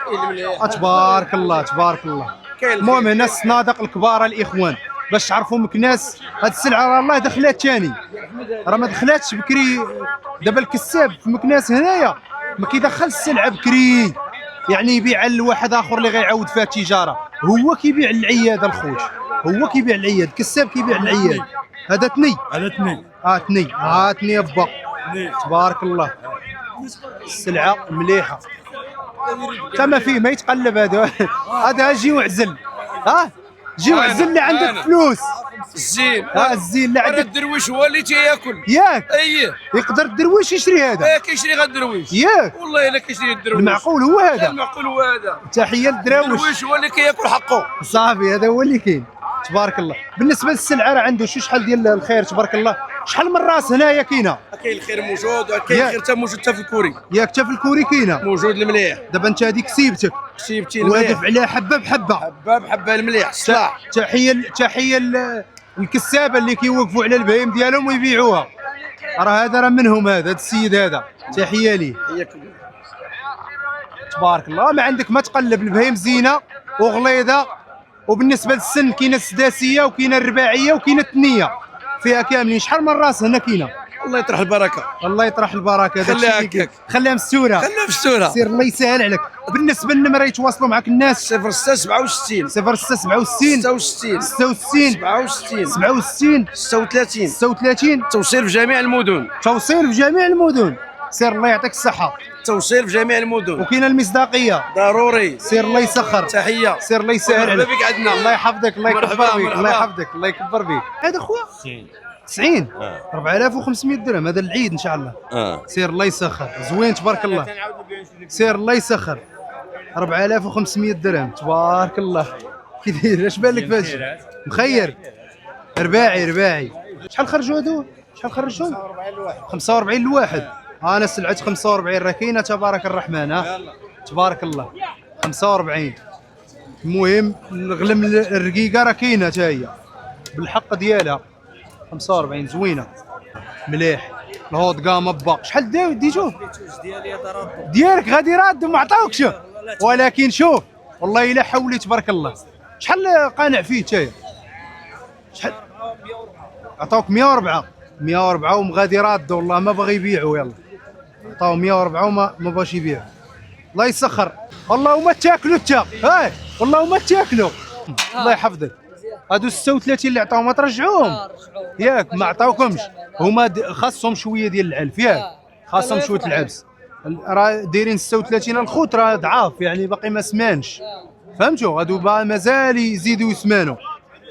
[SPEAKER 3] كاين المليح
[SPEAKER 1] تبارك الله تبارك الله. المهم هنا الصنادق الكبار الاخوان باش تعرفوا مكناس هاد السلعه راه الله دخلات ثاني، راه ما دخلاتش بكري. دابا الكساب في مكناس هنايا ما كيدخل السلعه بكري، يعني يبيع لواحد اخر اللي غيعاود فيها التجاره، هو كيبيع للعياد الخوت، هو كيبيع للعياد، الكساب كيبيع للعياد. هذا تني،
[SPEAKER 9] هذا تني.
[SPEAKER 1] تني با تبارك الله. السلعه مليحه تما فيه ما يتقلب. هذا جي وعزل، جي وعزل اللي عندك فلوس.
[SPEAKER 3] الزين
[SPEAKER 1] الزين اللي عندك.
[SPEAKER 3] الدرويش هو اللي تياكل
[SPEAKER 1] ياك
[SPEAKER 3] اييه،
[SPEAKER 1] يقدر الدرويش يشري هذا.
[SPEAKER 3] كيشري غير الدرويش
[SPEAKER 1] ياك
[SPEAKER 3] والله الا كيشري الدرويش.
[SPEAKER 1] المعقول هو هذا،
[SPEAKER 3] المعقول هو هذا.
[SPEAKER 1] تحيه للدراوش.
[SPEAKER 3] الدرويش هو اللي كياكل حقه
[SPEAKER 1] صافي هذا هو اللي كاين تبارك الله. بالنسبه للسلعه راه عنده شحال ديال الخير تبارك الله. شحال من راس هنايا كاينه؟
[SPEAKER 3] كاين الخير موجود، وكاين الخير حتى موجود حتى في الكوري.
[SPEAKER 1] ياك حتى في الكوري كاينه
[SPEAKER 3] موجود المليح.
[SPEAKER 1] دابا انت هذيك كسيبتك
[SPEAKER 3] كسيبتي
[SPEAKER 1] وادف عليها حبه بحبه
[SPEAKER 3] حبه بحبه المليح الصلاح.
[SPEAKER 1] تحيه الكسابه اللي كيوقفوا على البهيم ديالهم ويبيعوها، راه هذا راه منهم، هذا السيد هذا تحيه ليه تبارك الله. ما عندك ما تقلب، البهيم زينه وغليظه. وبالنسبه للسن كاينه السداسيه وكاينه الرباعيه وكاينه الثنيه، فيها كاملين. شحال من راس هنا كاينه؟
[SPEAKER 3] الله يطرح البركه.
[SPEAKER 1] الله يطرح البركه.
[SPEAKER 3] خليها هكاك،
[SPEAKER 1] خليها مستوره،
[SPEAKER 3] خليها مستوره.
[SPEAKER 1] سير الله يسهل عليك. بالنسبه للنمره يتواصلوا معك الناس
[SPEAKER 3] 0667
[SPEAKER 1] 0667
[SPEAKER 3] 66
[SPEAKER 1] 66
[SPEAKER 3] 67
[SPEAKER 1] 67
[SPEAKER 3] 36
[SPEAKER 1] 36.
[SPEAKER 3] توصيل في جميع المدن.
[SPEAKER 1] توصيل في جميع المدن. سير الله يعطيك الصحه.
[SPEAKER 3] توصيل في جميع المدن
[SPEAKER 1] وكاينه المصداقيه
[SPEAKER 3] ضروري.
[SPEAKER 1] سير الله يسخر.
[SPEAKER 3] تحيه.
[SPEAKER 1] سير الله يسهل عليك.
[SPEAKER 3] مرحبا بك عندنا.
[SPEAKER 1] الله يحفظك، الله يكبر
[SPEAKER 3] مرحبا،
[SPEAKER 1] بك،
[SPEAKER 3] مرحبا.
[SPEAKER 1] الله يحفظك، الله يكبر بك. هذا خويا 90 4500 درهم، هذا العيد ان شاء الله. سير الله يسخر، زوين تبارك الله. سير الله يسخر 4500 درهم تبارك الله. كي داير؟ اش بان لك فاش مخير؟ رباعي. شحال خرجوا هذو؟ شحال خرجتهم؟ 45 الواحد. انا سلعت 45 راه كاينه تبارك الرحمن. تبارك الله 45. المهم الغلم الرقيقه راه كاينه حتى هي بالحق ديالها 45 زوينه مليح. الهوت كام با شحال ديتو؟ ديالك غادي راد وما عطاوكش، ولكن شوف والله الا حولي تبارك الله. شحال قانع فيه نتايا؟ شحال عطاوك؟ 104 ومغادي راد والله ما باغي يبيعوا. يلا عطاو 104 وما باغاش يبيع. الله يسخر. والله وما تاكلوا حتى والله وما تاكلوا. الله يحفظك. هادو 36 اللي عطاهم ما ترجعوهم ياك؟ ما عطاوكمش هما خاصهم شويه ديال العلف ياك؟ خاصهم شويه العبس. راه دايرين 36 الخوت راه ضعاف يعني باقي ما سمانش، فهمتوا؟ هادو مازال يزيدوا يسمانوا.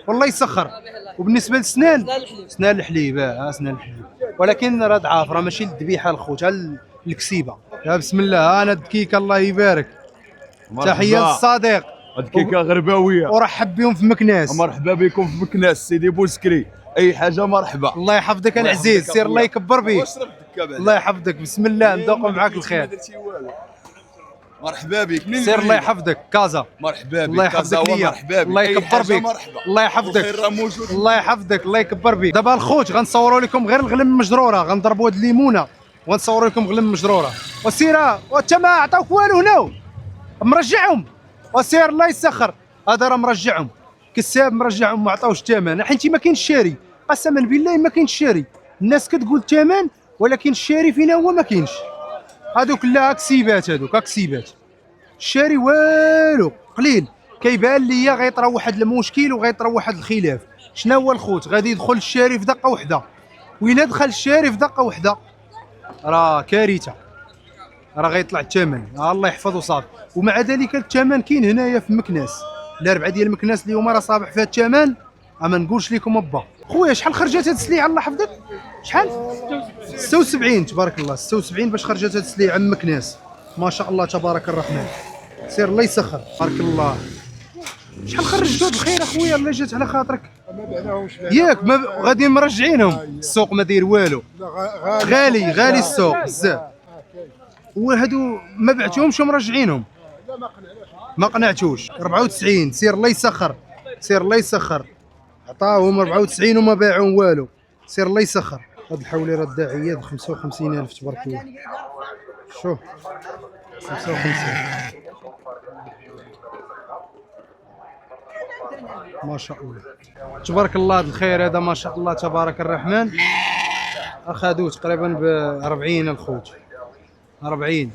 [SPEAKER 1] والله يسخر. وبالنسبه للسنان سنان الحليب سنان الحليب، ولكن راه ضعاف، راه ماشي للذبيحه الخوت، الكسيبه. يا بسم الله. انا الدكيكه الله يبارك. تحيه للصديق.
[SPEAKER 10] الدكيكه غرباويه
[SPEAKER 1] ورحب بهم في مكناس.
[SPEAKER 10] مرحبا بكم في مكناس سيدي بوسكري، اي حاجه مرحبا.
[SPEAKER 1] الله يحفظك العزيز. سير الله يكبر بك. الله يحفظك. بسم الله نذوقوا معاك الخير.
[SPEAKER 10] مرحبا بك.
[SPEAKER 1] سير الله يحفظك. كازا
[SPEAKER 10] مرحبا بك.
[SPEAKER 1] الله يحفظك ليا. الله يكبر بك. الله يحفظك. الله يحفظك. الله يكبر بك. دابا الخوت غنصوروا لكم غير الغلم المجروره، غنضربوا هاد الليمونه ونصوروا لكم غلم مجروره. وسيره وانت ما عطاوك والو هنا مرجعهم. وسير الله يسخر. هذا راه مرجعهم كساب، مرجعهم ما عطاوش الثمن حيت ما كاينش الشاري. قسما بالله ما كاينش الشاري. الناس كتقول الثمن ولكن الشاري فينا هو ما كاينش. هادو كلها كسيبات، هادوك كسيبات. الشاري والو قليل. كيبان ليا غيطرا واحد المشكل وغيطرا واحد الخلاف. شنو هو الخوت؟ غادي يدخل الشاري في دقه واحده، وإلا دخل الشاري في دقه واحده راه كارثه، راه غيطلع الثمن. الله يحفظه صافي. ومع ذلك الثمن كاين هنايا في مكناس، الاربعه ديال مكناس اليوم راه صابح فيها الثمن. ما نقولش لكم با. خويا شحال خرجت هاد السليعه الله يحفظك؟ شحال؟ 76 تبارك الله. 76 باش خرجت هاد السليعه من مكناس. ما شاء الله تبارك الرحمن. سير الله يسخر. بارك الله. شحال خرجتوا هاد الخير اخويا الله جات على خاطرك؟
[SPEAKER 8] ما بعناهمش
[SPEAKER 1] ياك ما غادي مرجعينهم. السوق ما داير والو، غالي السوق بزاف. وهادو ما بعتوهمش ومرجعينهم. ما قنعتوش. 94 سير الله يسخر. سير الله يسخر. عطاوهم 94 وما باعوهم والو. سير الله يسخر. هاد الحولي راه الداعيه ب 55,000 تبارك الله. شوف 55 ما شاء الله تبارك الله. هذا الخير هذا ما شاء الله تبارك الرحمن اخذوه تقريبا ب 40 الخوت 40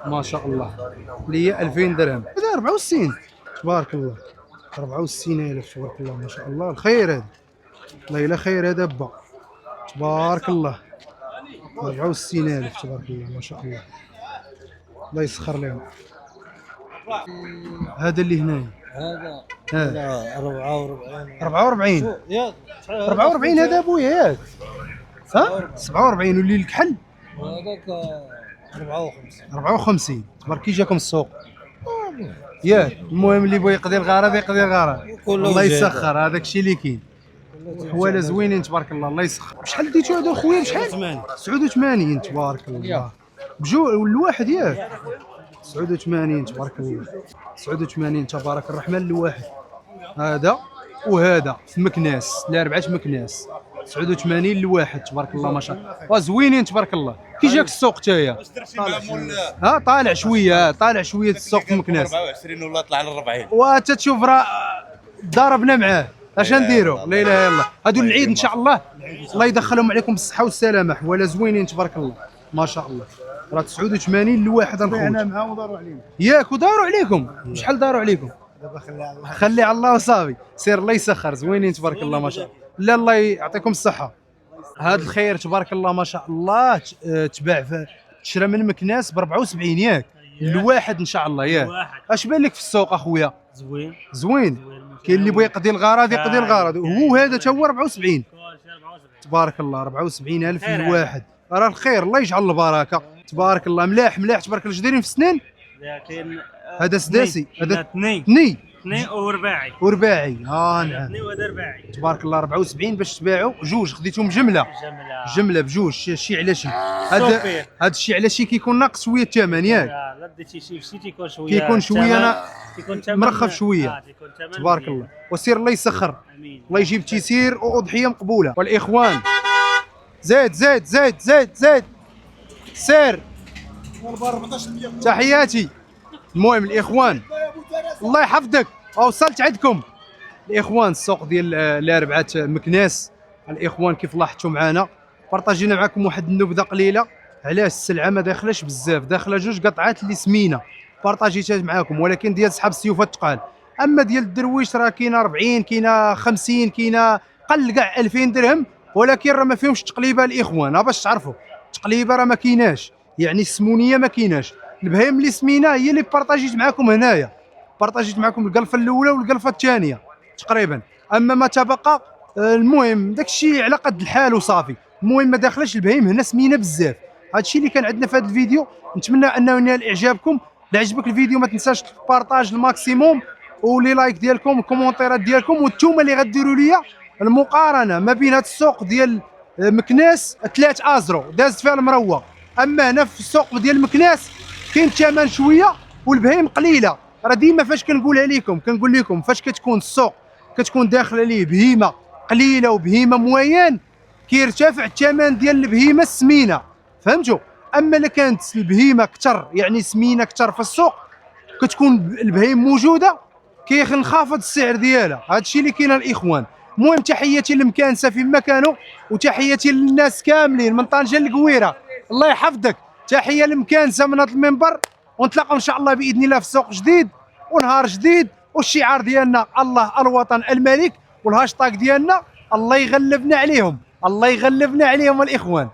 [SPEAKER 1] ما شاء الله اللي هي 2000 درهم. هذا 64 تبارك الله 64,000 تبارك الله ما شاء الله. الخير هذا والله الا خير هذا با تبارك الله 64,000 تبارك الله ما شاء الله. الله يسخر لهم. هذا اللي هنايا
[SPEAKER 9] هذا
[SPEAKER 1] 44 44 هذا ابويا ياك ها 47 واللي الكحل
[SPEAKER 9] هذاك
[SPEAKER 1] 54 تبارك. كي جاكم السوق ياك؟ المهم اللي بغى يقضي الغرض يقضي الغرض الله يسخر. هذاك الشيء اللي كاين. حواله زوينين تبارك الله الله يسخر. بشحال ديتو هذا خويا بشحال؟ 89 تبارك الله بجو الواحد ياك 89 تبارك الله 89 تبارك الرحمن الواحد. هذا وهذا في مكناس ل4 مكناس 89 الواحد تبارك الله ما شاء الله. زوينين تبارك الله. كي جاك السوق تايا؟ ها طالع شويه طالع شويه السوق في مكناس
[SPEAKER 6] 24 ولا طلع ل 40
[SPEAKER 1] وانت تشوف راه ضربنا معاه. اش نديروا؟ لا اله الا الله. هادو العيد ان شاء الله الله يدخلهم عليكم بالصحه والسلامه. حواله زوينين تبارك الله ما شاء الله. راه 89 الواحد
[SPEAKER 7] انا معاهم وداروا علينا
[SPEAKER 1] ياك وداروا عليكم. شحال داروا عليكم؟
[SPEAKER 7] دابا خليها الله
[SPEAKER 1] خلي على الله وصافي. سير الله يسخر. زوينين تبارك الله ما شاء الله. لا الله يعطيكم الصحه. هذا الخير تبارك الله ما شاء الله تباع تشرى من مكناس ب 74 ياك الواحد ان شاء الله ياك. اش بان لك في السوق اخويا؟ زوين كاين اللي بغى يقضي الغرض يقضي الغرض. هو هذا تا هو 74 تبارك الله 74,000 الواحد. راه الخير الله يجعل البركه تبارك الله. ملاح ملاح تبارك الله. جديرين في سنين
[SPEAKER 5] لكن
[SPEAKER 1] هذا سداسي هذا
[SPEAKER 5] اثنين ورباعي
[SPEAKER 1] ورباعي. نعم
[SPEAKER 5] اثنين وهذا رباعي
[SPEAKER 1] تبارك الله 74 باش تباعوا جوج خديتهم جمله بجوج شي على شي. هذا الشيء على شي كيكون ناقص شويه الثمن ياك؟
[SPEAKER 5] لا ديتي شي فشي تيكون شويه
[SPEAKER 1] كيكون شويه مرخف شويه تبارك الله. وسير الله يسخر الله يجيب تيسير واضحيه مقبوله. والاخوان زيد زيد زيد زيد زيد سير تحياتي. المهم الاخوان الله يحفظك وصلت عندكم الاخوان السوق ديال الاربعه مكناس. الاخوان كيف لاحظتوا معنا بارطاجينا معكم واحد النبذه قليله. علاش السلعه ما داخلاش بزاف داخله جوج قطعات اللي سمينه بارطاجيتها معكم ولكن ديال صحاب السيوفه الثقال. اما ديال الدرويش راه كاينه 40 كاينه 50 كاينه قل كاع 2000 درهم ولكن راه ما فيهمش تقليبه الاخوان. باش تعرفوا تقليبه راه ما كايناش يعني السمونيه ما كايناش. البهايم اللي سمينه هي اللي بارطاجيت معكم هنايا. بارطاجيت معكم القلفه الاولى والقلفه الثانيه تقريبا. اما ما تبقى المهم داك الشيء على قد الحال وصافي. المهم ما داخلاش البهايم هنا سمينه بزاف. هذا الشيء اللي كان عندنا في هذا الفيديو. نتمنى انه ينال اعجابكم. الا عجبك الفيديو ما تنساش تبارطاج الماكسيموم ولي لايك ديالكم والكومونتيرات ديالكم. وانتم اللي غديروا لي المقارنه ما بين هذا السوق ديال مكناس 3 ازرو دازت فيها المروه. اما هنا في السوق ديال مكناس كاين الثمن شويه والبهايم قليله. راه ديما فاش كنقولها لكم كنقول لكم فاش كتكون السوق كتكون داخله ليه بهيمه قليله وبهيمه موين كيرتفع الثمن ديال البهيمه السمينه. فهمتوا؟ اما الا كانت البهيمه كثر يعني سمينه كثر في السوق كتكون البهايم موجوده كينخفض السعر ديالها. هذا الشيء اللي كاين الاخوان. المهم تحياتي للمكانسه فيما كانوا وتحياتي للناس كاملين من طنجه للقويره. الله يحفظك. تحيه للمكانسه من هذا المنبر ونتلاقاو ان شاء الله باذن الله في سوق جديد ونهار جديد. والشعار ديالنا الله الوطن الملك والهاشتاغ ديالنا الله يغلبنا عليهم الله يغلبنا عليهم الاخوان.